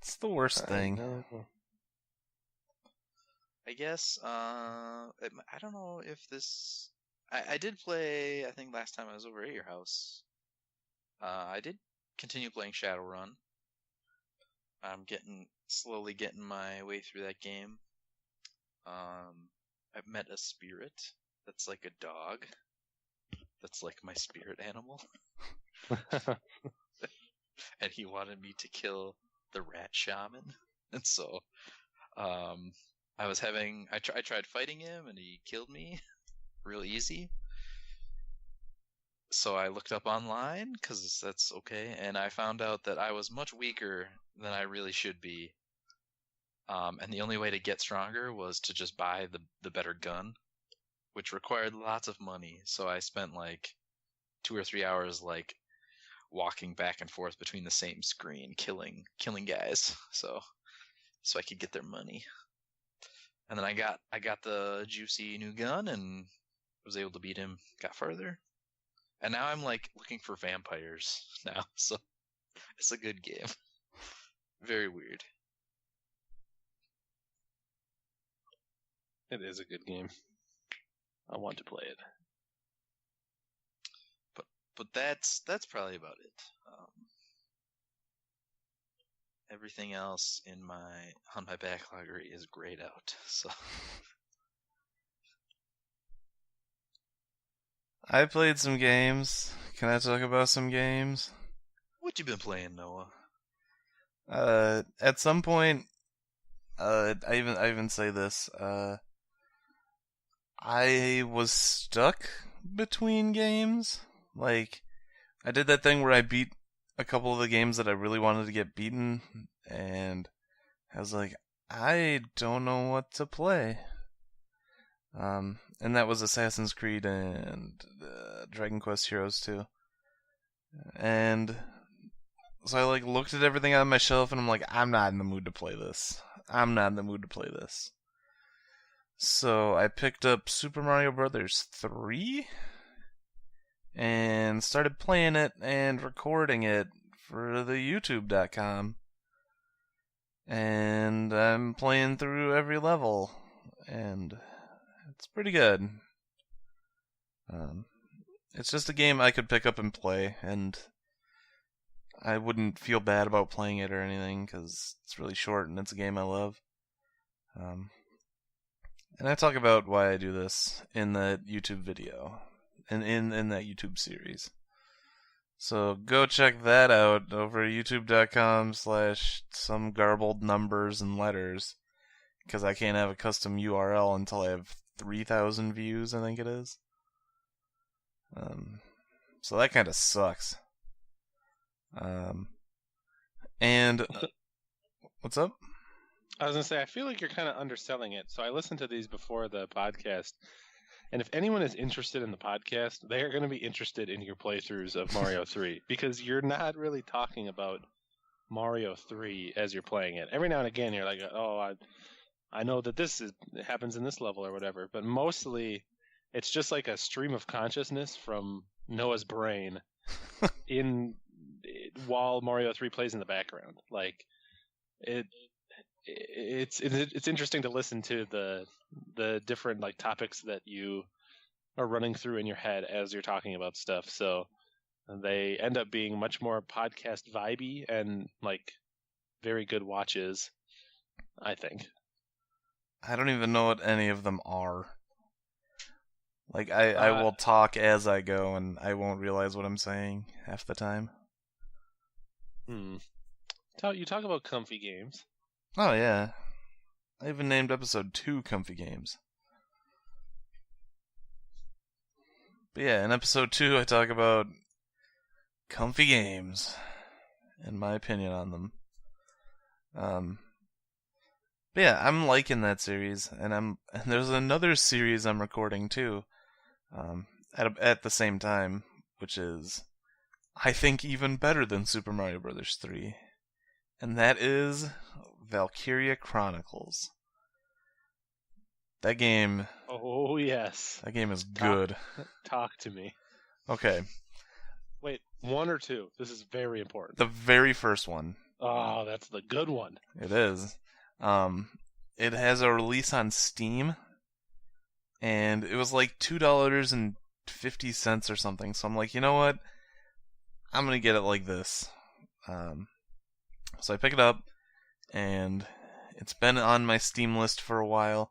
S3: It's the worst thing.
S2: I guess, I don't know if this... I did play, I think last time I was over at your house. I did continue playing Shadowrun. I'm slowly getting my way through that game. I've met a spirit that's like a dog. That's like my spirit animal. And he wanted me to kill the rat shaman. And so, I tried fighting him and he killed me real easy. So I looked up online, because that's okay, and I found out that I was much weaker than I really should be. And the only way to get stronger was to just buy the better gun, which required lots of money. So I spent like 2 or 3 hours like walking back and forth between the same screen, killing guys, so I could get their money. And then I got the juicy new gun and was able to beat him, got further. And now I'm like looking for vampires now, so it's a good game. Very weird.
S1: It is a good game. I want to play it.
S2: But that's probably about it. Everything else on my backlog is grayed out. So
S3: I played some games. Can I talk about some games?
S2: what you been playing, Noah?
S3: At some point, I even say this. I was stuck between games. Like, I did that thing where I beat a couple of the games that I really wanted to get beaten, and I was like, I don't know what to play. And that was Assassin's Creed and Dragon Quest Heroes 2. And so I like looked at everything on my shelf and I'm like, I'm not in the mood to play this. So I picked up Super Mario Brothers 3 and started playing it and recording it for the YouTube.com. And I'm playing through every level, and it's pretty good. It's just a game I could pick up and play, and I wouldn't feel bad about playing it or anything, because it's really short and it's a game I love. And I talk about why I do this in that YouTube video, and in that YouTube series. So go check that out over youtube.com/some garbled numbers and letters, because I can't have a custom URL until I have 3,000 views, I think it is. So that kind of sucks. And what's up?
S1: I was gonna say, I feel like you're kind of underselling it. So I listened to these before the podcast, And if anyone is interested in the podcast, they are going to be interested in your playthroughs of Mario 3 because you're not really talking about Mario 3 as you're playing it. Every now and again, you're like, oh, I know that it happens in this level or whatever, but mostly it's just like a stream of consciousness from Noah's brain while Mario 3 plays in the background. Like it's interesting to listen to the different like topics that you are running through in your head as you're talking about stuff. So they end up being much more podcast vibey and like very good watches, I think.
S3: I don't even know what any of them are. Like, I will talk as I go, and I won't realize what I'm saying half the time.
S1: You talk about comfy games.
S3: Oh, yeah. I even named episode 2 Comfy Games. But yeah, in episode 2, I talk about comfy games, and my opinion on them. But yeah, I'm liking that series, and there's another series I'm recording too, at the same time, which is, I think, even better than Super Mario Bros. 3, and that is Valkyria Chronicles. That game.
S1: Oh yes.
S3: That game is good.
S1: Talk to me.
S3: Okay.
S1: Wait, 1 or 2? This is very important.
S3: The very first one.
S1: Oh, that's the good one.
S3: It is. It has a release on Steam, and it was like $2.50 or something. So I'm like, you know what? I'm gonna get it like this. So I pick it up, and it's been on my Steam list for a while.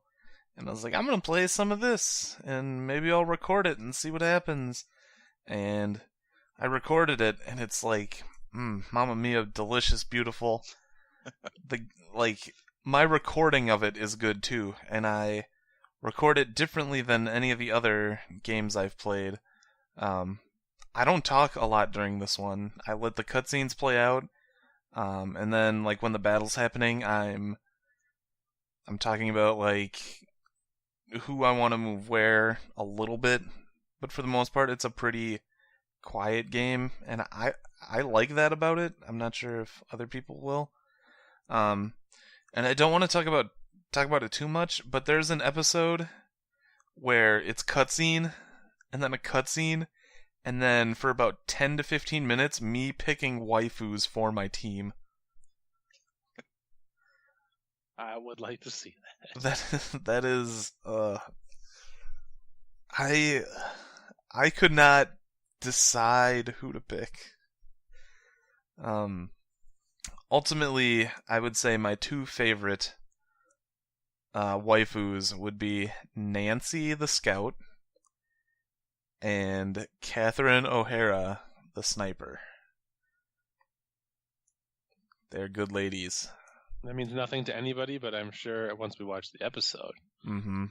S3: And I was like, I'm gonna play some of this, and maybe I'll record it and see what happens. And I recorded it, and it's like, Mamma Mia, delicious, beautiful. My recording of it is good too, and I record it differently than any of the other games I've played. I don't talk a lot during this one. I let the cutscenes play out, and then like when the battle's happening, I'm talking about like who I want to move where a little bit, but for the most part, it's a pretty quiet game, and I like that about it. I'm not sure if other people will. And I don't want to talk about it too much, but there's an episode where it's cutscene, and then a cutscene, and then for about 10 to 15 minutes, me picking waifus for my team.
S1: I would like to see that.
S3: That is, I could not decide who to pick. Ultimately, I would say my 2 favorite waifus would be Nancy the Scout and Catherine O'Hara the Sniper. They're good ladies.
S1: That means nothing to anybody, but I'm sure once we watch the episode.
S3: Mm-hmm.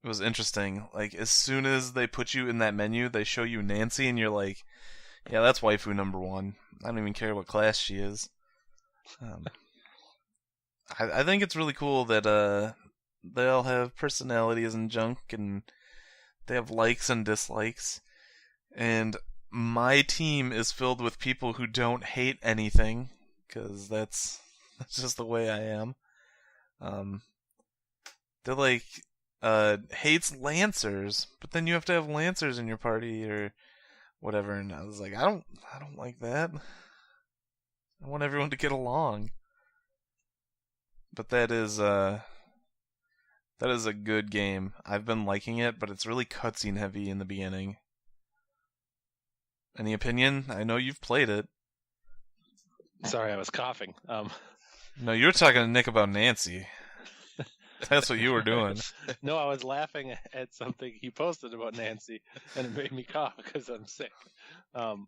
S3: It was interesting. Like, as soon as they put you in that menu, they show you Nancy, and you're like, yeah, that's waifu number 1. I don't even care what class she is. I think it's really cool that they all have personalities and junk, and they have likes and dislikes. And my team is filled with people who don't hate anything, because that's just the way I am. They're like, hates Lancers, but then you have to have Lancers in your party, or whatever, and I was like, I don't like that. I want everyone to get along. But that is a good game. I've been liking it, but it's really cutscene heavy in the beginning. Any opinion? I know you've played it.
S1: Sorry, I was coughing.
S3: No, you were talking to Nick about Nancy. That's what you were doing.
S1: No, I was laughing at something he posted about Nancy, and it made me cough because I'm sick. How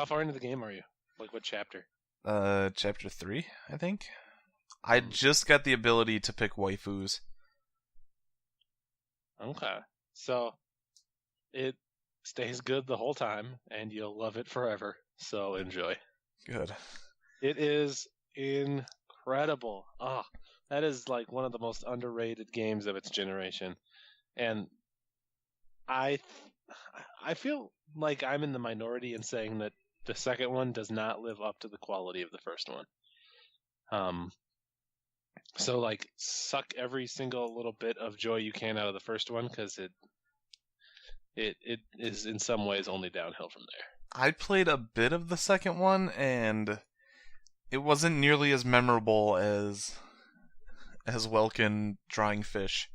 S1: far into the game are you? Like, what chapter?
S3: Chapter 3, I think. I just got the ability to pick waifus.
S1: Okay. So, it stays good the whole time, and you'll love it forever. So, enjoy.
S3: Good.
S1: It is incredible. That is like one of the most underrated games of its generation, and I feel like I'm in the minority in saying that the second one does not live up to the quality of the first one. So like suck every single little bit of joy you can out of the first one because it is in some ways only downhill from there.
S3: I played a bit of the second one, and it wasn't nearly as memorable as Welkin drawing fish.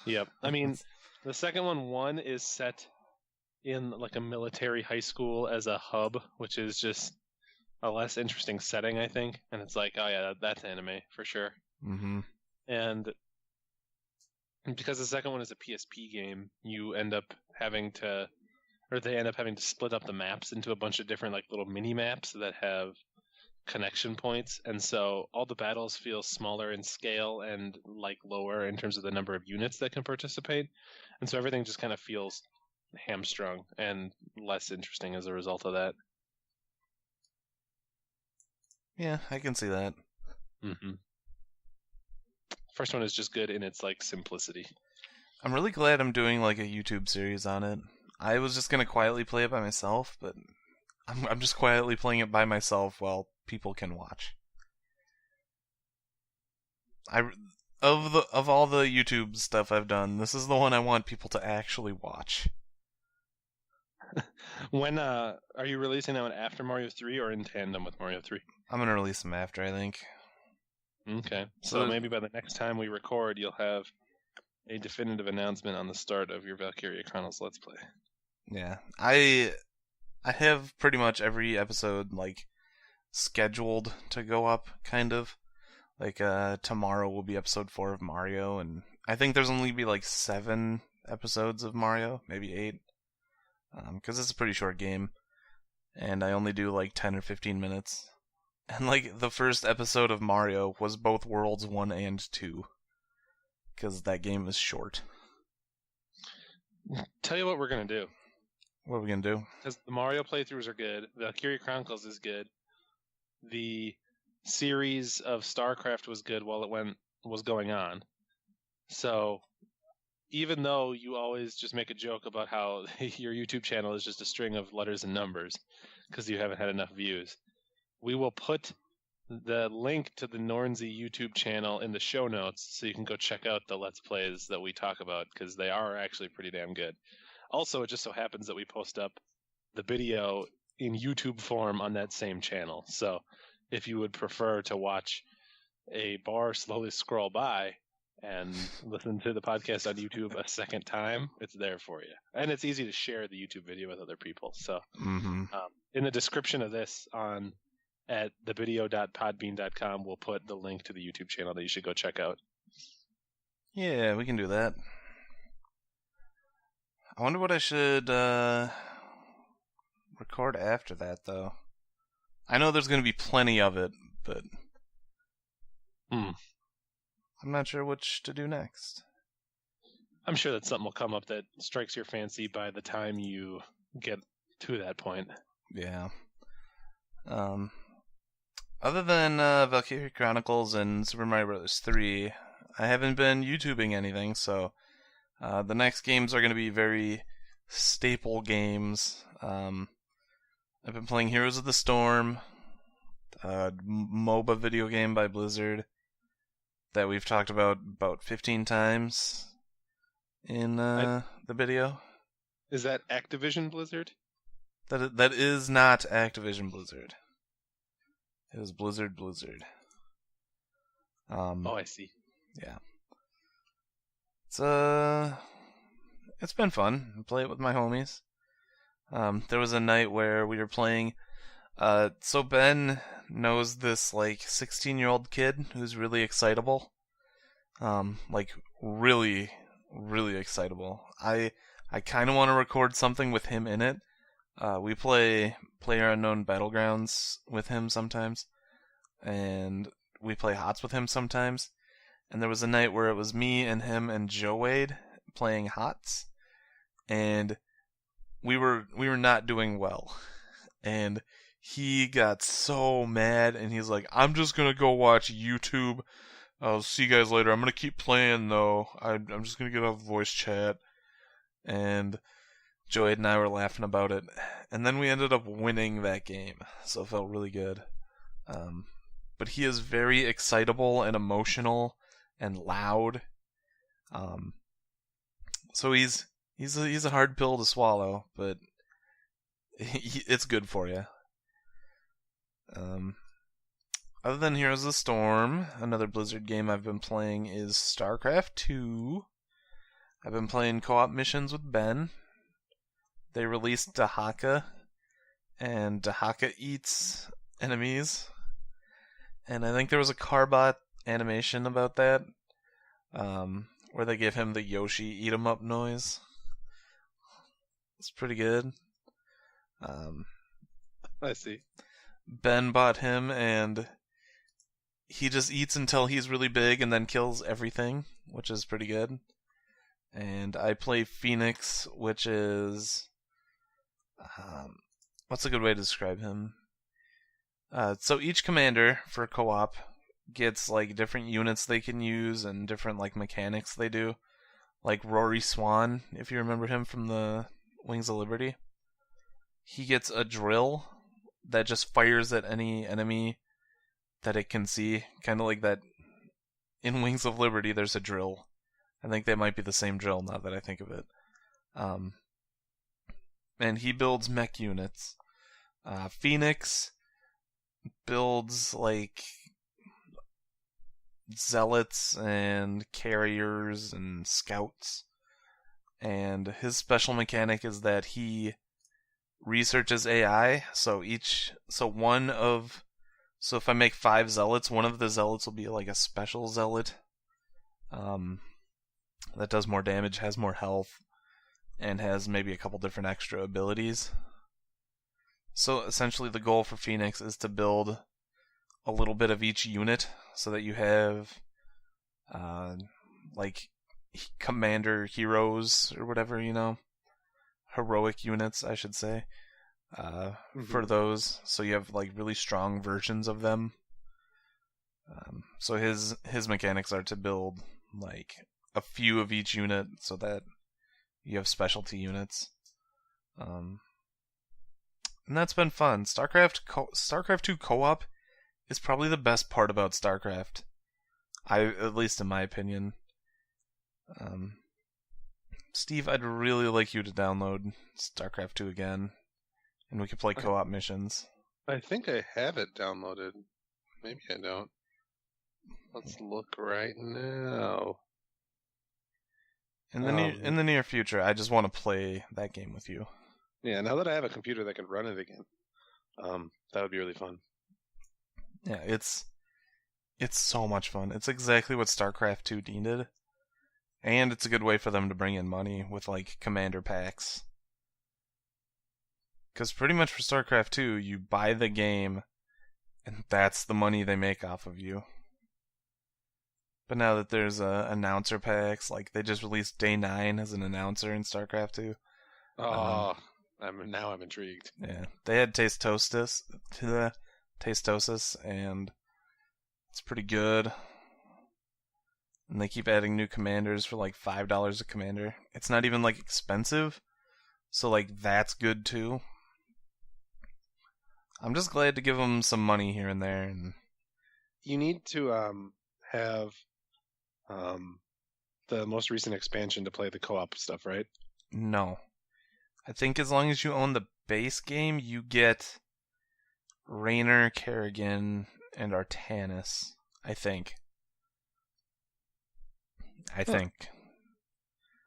S1: Yep. I mean, the second one is set in like a military high school as a hub, which is just a less interesting setting, I think. And it's like, oh yeah, that's anime for sure.
S3: Mm-hmm.
S1: And because the second one is a PSP game, you end up having to, or they end up having to split up the maps into a bunch of different like little mini maps that have connection points, and so all the battles feel smaller in scale and like lower in terms of the number of units that can participate, and so everything just kind of feels hamstrung and less interesting as a result of that.
S3: Yeah, I can see that.
S1: Mm-hmm. First one is just good in its like simplicity.
S3: I'm really glad I'm doing like a YouTube series on it. I was just gonna quietly play it by myself, but I'm just quietly playing it by myself while people can watch. Of all the YouTube stuff I've done, this is the one I want people to actually watch.
S1: When are you releasing that one after Mario 3 or in tandem with Mario 3?
S3: I'm gonna release them after, I think.
S1: Okay, so maybe by the next time we record, you'll have a definitive announcement on the start of your Valkyria Chronicles Let's Play.
S3: Yeah, I have pretty much every episode like scheduled to go up, kind of. Like tomorrow will be episode 4 of Mario, and I think there's only be like 7 episodes of Mario, maybe 8, because it's a pretty short game, and I only do like 10 or 15 minutes. And like the first episode of Mario was both Worlds 1 and 2, because that game is short.
S1: Tell you what we're gonna do.
S3: What are we gonna do?
S1: Because the Mario playthroughs are good. Valkyria Chronicles is good. The series of Starcraft was good while it was going on. So even though you always just make a joke about how your YouTube channel is just a string of letters and numbers because you haven't had enough views, we will put the link to the Nornsey YouTube channel in the show notes so you can go check out the Let's Plays that we talk about because they are actually pretty damn good. Also, it just so happens that we post up the video in YouTube form on that same channel. So if you would prefer to watch a bar slowly scroll by and listen to the podcast on YouTube a second time, it's there for you. And it's easy to share the YouTube video with other people. So in the description of this at thebideo.podbean.com, we'll put the link to the YouTube channel that you should go check out.
S3: Yeah, we can do that. I wonder what I should record after that, though. I know there's going to be plenty of it, but I'm not sure which to do next.
S1: I'm sure that something will come up that strikes your fancy by the time you get to that point.
S3: Yeah. Other than Valkyria Chronicles and Super Mario Bros. 3, I haven't been YouTubing anything, so the next games are going to be very staple games. I've been playing Heroes of the Storm, MOBA video game by Blizzard that we've talked about 15 times in the video.
S1: Is that Activision Blizzard?
S3: That is not Activision Blizzard. It is Blizzard.
S1: Oh, I see.
S3: Yeah. It's been fun. I play it with my homies. There was a night where we were playing. So Ben knows this like 16-year-old kid who's really excitable. Like really, really excitable. I kind of want to record something with him in it. We play PlayerUnknown Battlegrounds with him sometimes, and we play HOTS with him sometimes. And there was a night where it was me and him and Joe Wade playing HOTS, and we were not doing well. And he got so mad, and he's like, I'm just gonna go watch YouTube. I'll see you guys later. I'm gonna keep playing, though. I'm just gonna get off voice chat. And Joey and I were laughing about it. And then we ended up winning that game, so it felt really good. But he is very excitable and emotional and loud. So he's a hard pill to swallow, but it's good for you. Other than Heroes of the Storm, another Blizzard game I've been playing is Starcraft 2. I've been playing co-op missions with Ben. They released Dahaka, and Dahaka eats enemies. And I think there was a Carbot animation about that, where they give him the Yoshi eat 'em up noise. It's pretty good.
S1: I see.
S3: Ben bought him, and he just eats until he's really big and then kills everything, which is pretty good. And I play Phoenix, which is... what's a good way to describe him? So each commander for co-op gets like different units they can use and different like mechanics they do. Like Rory Swan, if you remember him from the Wings of Liberty. He gets a drill that just fires at any enemy that it can see. Kind of like that in Wings of Liberty there's a drill. I think they might be the same drill now that I think of it. And he builds mech units. Phoenix builds like zealots and carriers and scouts. And his special mechanic is that he researches AI. So if I make 5 zealots, one of the zealots will be like a special zealot. That does more damage, has more health, and has maybe a couple different extra abilities. So essentially the goal for Phoenix is to build a little bit of each unit so that you have like commander heroes or whatever, heroic units, I should say, for those. So you have like really strong versions of them. So his mechanics are to build like a few of each unit so that you have specialty units. And that's been fun. Starcraft 2 co-op is probably the best part about Starcraft. At least in my opinion. Steve, I'd really like you to download Starcraft 2 again, and we could play co-op missions.
S4: I think I have it downloaded. Maybe I don't. Let's look right now.
S3: In the near future, I just want to play that game with you.
S4: Yeah, now that I have a computer that can run it again, that would be really fun.
S3: Yeah, it's so much fun. It's exactly what StarCraft 2 needed. And it's a good way for them to bring in money with like commander packs. Because pretty much for StarCraft 2, you buy the game, and that's the money they make off of you. But now that there's announcer packs, like they just released Day 9 as an announcer in StarCraft 2.
S4: Oh, I'm intrigued.
S3: Yeah, they had Tastosis, and it's pretty good. And they keep adding new commanders for like $5 a commander. It's not even like expensive, so like that's good too. I'm just glad to give them some money here and there. And
S4: you need to have the most recent expansion to play the co-op stuff, right?
S3: No, I think as long as you own the base game, you get Raynor, Kerrigan, and Artanis. I think.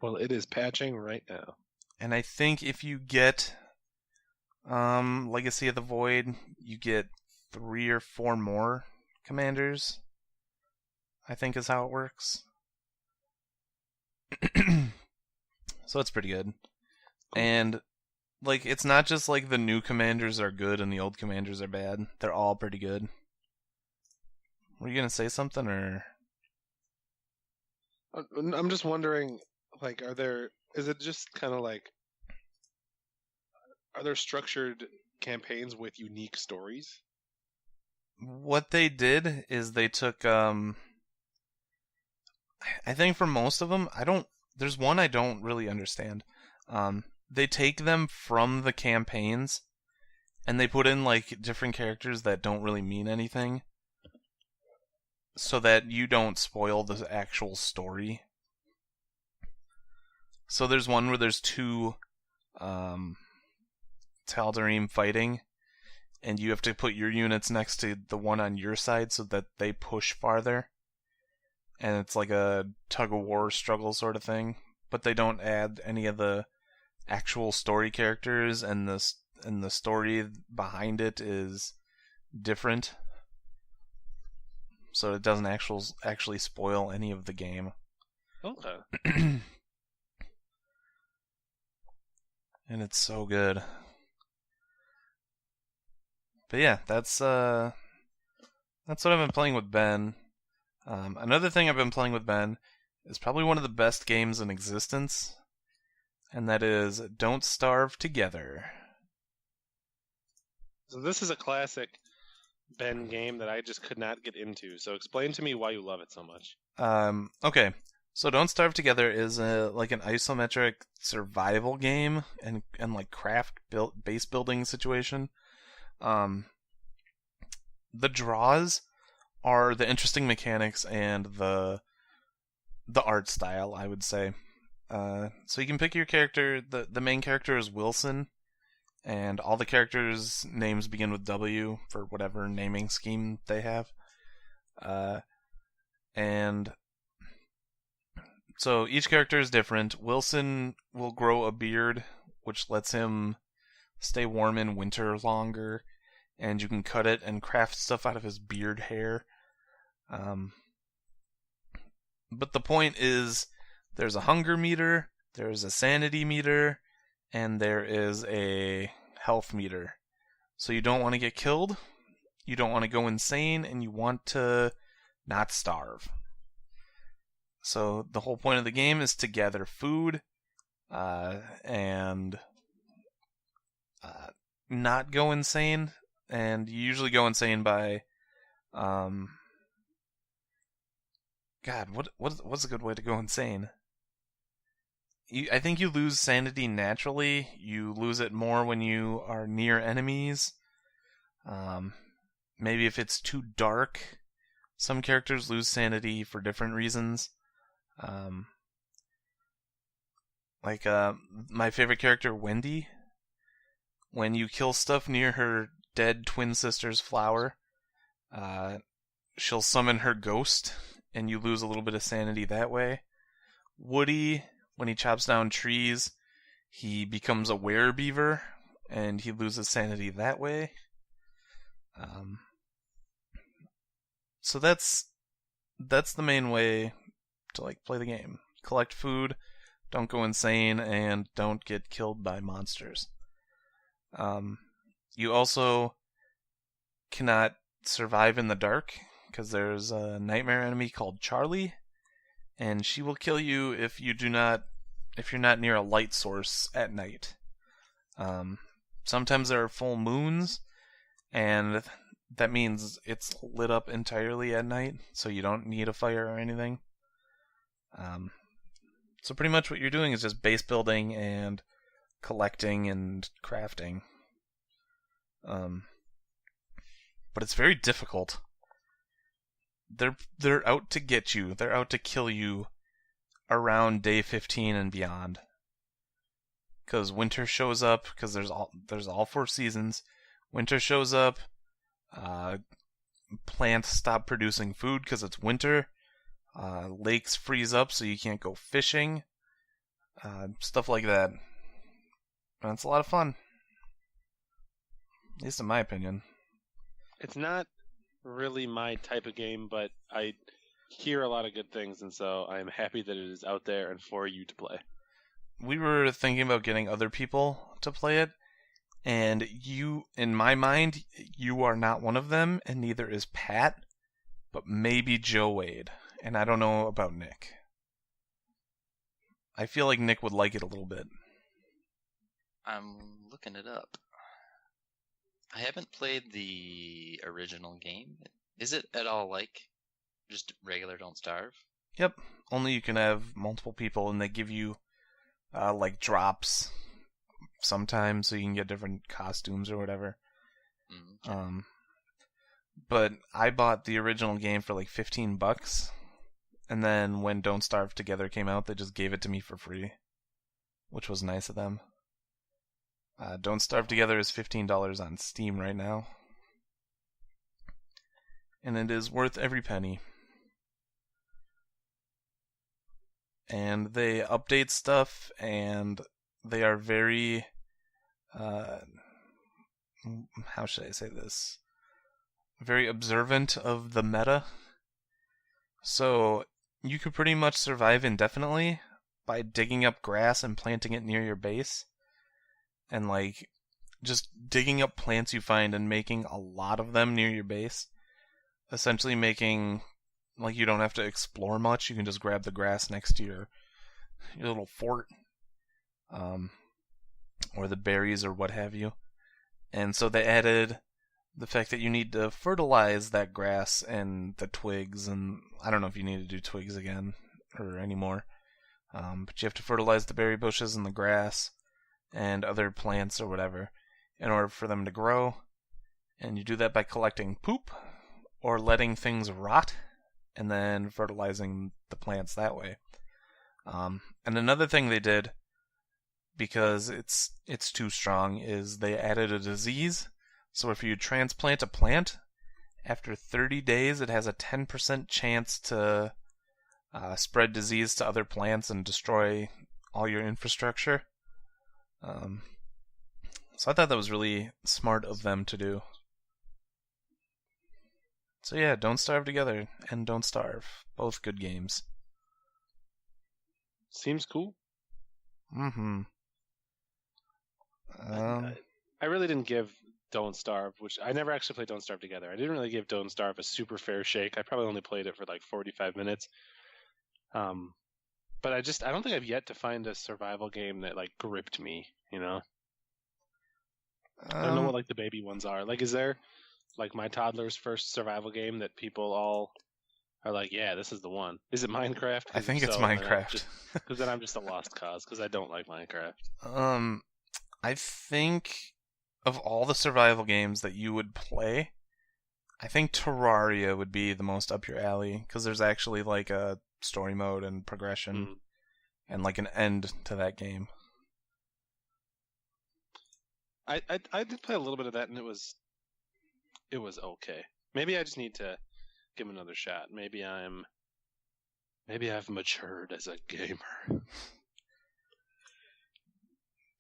S4: Well, it is patching right now.
S3: And I think if you get Legacy of the Void, you get 3 or 4 more commanders. I think is how it works. So it's pretty good. And like it's not just like the new commanders are good and the old commanders are bad. They're all pretty good. Were you gonna say something or?
S4: I'm just wondering, like, is it just kind of like, are there structured campaigns with unique stories?
S3: What they did is they took I think for most of them, there's one I don't really understand. They take them from the campaigns and they put in like different characters that don't really mean anything so that you don't spoil the actual story. So there's one where there's two Tal'Darim fighting, and you have to put your units next to the one on your side so that they push farther. And it's like a tug-of-war struggle sort of thing. But they don't add any of the actual story characters, and the story behind it is different. So it doesn't actually spoil any of the game.
S1: Okay.
S3: And it's so good. But yeah, that's what I've been playing with Ben. Another thing I've been playing with Ben is probably one of the best games in existence, and that is Don't Starve Together.
S1: So this is a classic Ben game that I just could not get into. So explain to me why you love it so much.
S3: Okay. So Don't Starve Together is like an isometric survival game and like base building situation. The draws are the interesting mechanics and the art style, I would say. So you can pick your character. The main character is Wilson, and all the characters' names begin with W for whatever naming scheme they have. And so each character is different. Wilson will grow a beard, which lets him stay warm in winter longer, and you can cut it and craft stuff out of his beard hair. But the point is, there's a hunger meter, there's a sanity meter, and there is a health meter. So you don't want to get killed, you don't want to go insane, and you want to not starve. So the whole point of the game is to gather food and not go insane. And you usually go insane by God, what's a good way to go insane? I think you lose sanity naturally. You lose it more when you are near enemies. Maybe if it's too dark. Some characters lose sanity for different reasons. Like my favorite character, Wendy. When you kill stuff near her dead twin sister's flower, she'll summon her ghost, and you lose a little bit of sanity that way. Woody, when he chops down trees, he becomes a werebeaver, and he loses sanity that way. So that's the main way to like play the game. Collect food, don't go insane, and don't get killed by monsters. You also cannot survive in the dark, because there's a nightmare enemy called Charlie, and she will kill you if you're not near a light source at night. Sometimes there are full moons, and that means it's lit up entirely at night, so you don't need a fire or anything. So pretty much what you're doing is just base building and collecting and crafting. But it's very difficult. They're out to get you. They're out to kill you around day 15 and beyond. Because winter shows up. Because there's all 4 seasons. Winter shows up. Plants stop producing food because it's winter. Lakes freeze up so you can't go fishing. Stuff like that. And it's a lot of fun. At least in my opinion.
S1: It's not really my type of game, but I hear a lot of good things, and so I'm happy that it is out there and for you to play.
S3: We were thinking about getting other people to play it, and you, in my mind, you are not one of them, and neither is Pat, but maybe Joe Wade, and I don't know about Nick. I feel like Nick would like it a little bit.
S2: I'm looking it up. I haven't played the original game. Is it at all like just regular Don't Starve?
S3: Yep. Only you can have multiple people, and they give you like drops sometimes, so you can get different costumes or whatever.
S2: Okay.
S3: But I bought the original game for like $15, and then when Don't Starve Together came out, they just gave it to me for free, which was nice of them. Don't Starve Together is $15 on Steam right now, and it is worth every penny. And they update stuff, and they are very, how should I say this? Very observant of the meta. So you could pretty much survive indefinitely by digging up grass and planting it near your base. And like just digging up plants you find and making a lot of them near your base. Essentially making like you don't have to explore much, you can just grab the grass next to your little fort. Or the berries or what have you. And so they added the fact that you need to fertilize that grass and the twigs, and I don't know if you need to do twigs again or anymore, but you have to fertilize the berry bushes and the grass and other plants or whatever in order for them to grow, and you do that by collecting poop or letting things rot and then fertilizing the plants that way. And another thing they did, because it's too strong, is they added a disease. So if you transplant a plant, after 30 days it has a 10% chance to spread disease to other plants and destroy all your infrastructure. So I thought that was really smart of them to do. So yeah, Don't Starve Together and Don't Starve. Both good games.
S1: Seems cool.
S3: Mm-hmm.
S1: I really didn't give Don't Starve, which I never actually played Don't Starve Together. I didn't really give Don't Starve a super fair shake. I probably only played it for like 45 minutes. But I don't think I've yet to find a survival game that like gripped me, you know? I don't know what like the baby ones are. Like, is there like my toddler's first survival game that people all are like, yeah, this is the one? Is it Minecraft?
S3: I think it's Minecraft.
S1: Because then I'm just a lost cause because I don't like Minecraft.
S3: I think of all the survival games that you would play, I think Terraria would be the most up your alley, because there's actually like a story mode and progression and like an end to that game.
S1: I did play a little bit of that, and it was okay. Maybe I just need to give him another shot. Maybe I've matured as a gamer.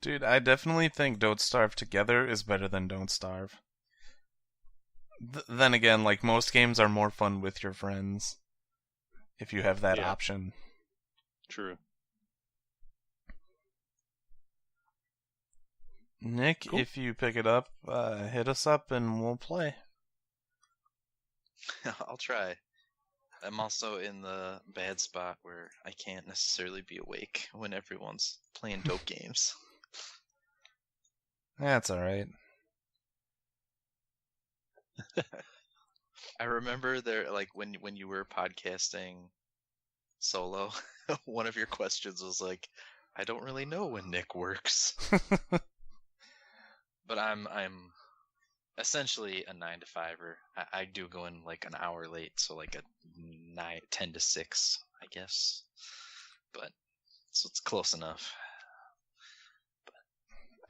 S3: Dude, I definitely think Don't Starve Together is better than Don't Starve. Then again, like most games are more fun with your friends if you have that option.
S1: True.
S3: Nick, cool. If you pick it up, hit us up and we'll play.
S2: I'll try. I'm also in the bad spot where I can't necessarily be awake when everyone's playing dope games.
S3: That's alright.
S2: I remember there, like when you were podcasting solo, one of your questions was like, I don't really know when Nick works. But I'm essentially a 9 to 5er. I do go in like an hour late, so like a 10 to 6, I guess. But so it's close enough.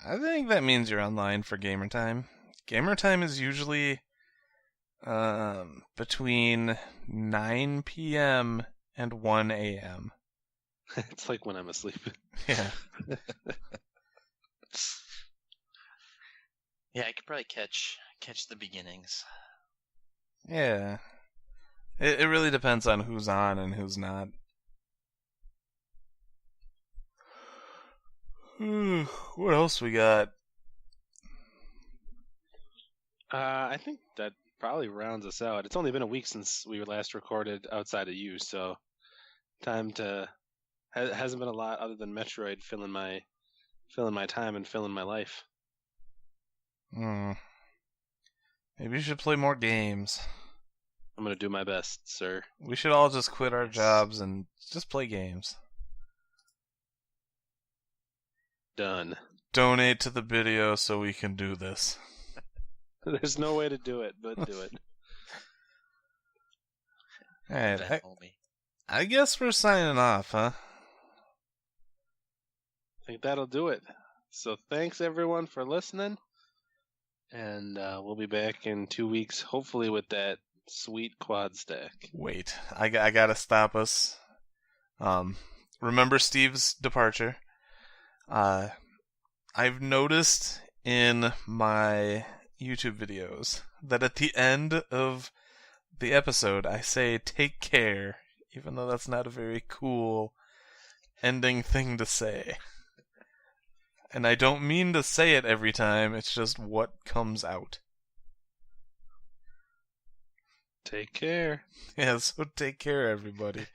S3: I think that means you're online for gamer time. Gamer time is usually between 9 p.m. and 1 a.m.
S1: It's like when I'm asleep.
S3: Yeah.
S2: Yeah, I could probably catch the beginnings.
S3: Yeah. It really depends on who's on and who's not. What else we got?
S1: I think that probably rounds us out. It's only been a week since we last recorded outside of you, so hasn't been a lot other than Metroid filling my time and filling my life.
S3: Maybe you should play more games.
S1: I'm gonna do my best, sir.
S3: We should all just quit our jobs and just play games.
S1: Done.
S3: Donate to the Bideo so we can do this.
S1: There's no way to do it, but do it.
S3: Alright,
S2: Venmo me.
S3: I guess we're signing off, huh?
S1: I think that'll do it. So thanks everyone for listening, and we'll be back in 2 weeks, hopefully with that sweet quad stack.
S3: Wait, I gotta stop us. Remember Steve's departure? I've noticed in my YouTube videos that at the end of the episode I say "take care," even though that's not a very cool ending thing to say. And I don't mean to say it every time, it's just what comes out.
S1: Take care.
S3: Yeah, so take care, everybody.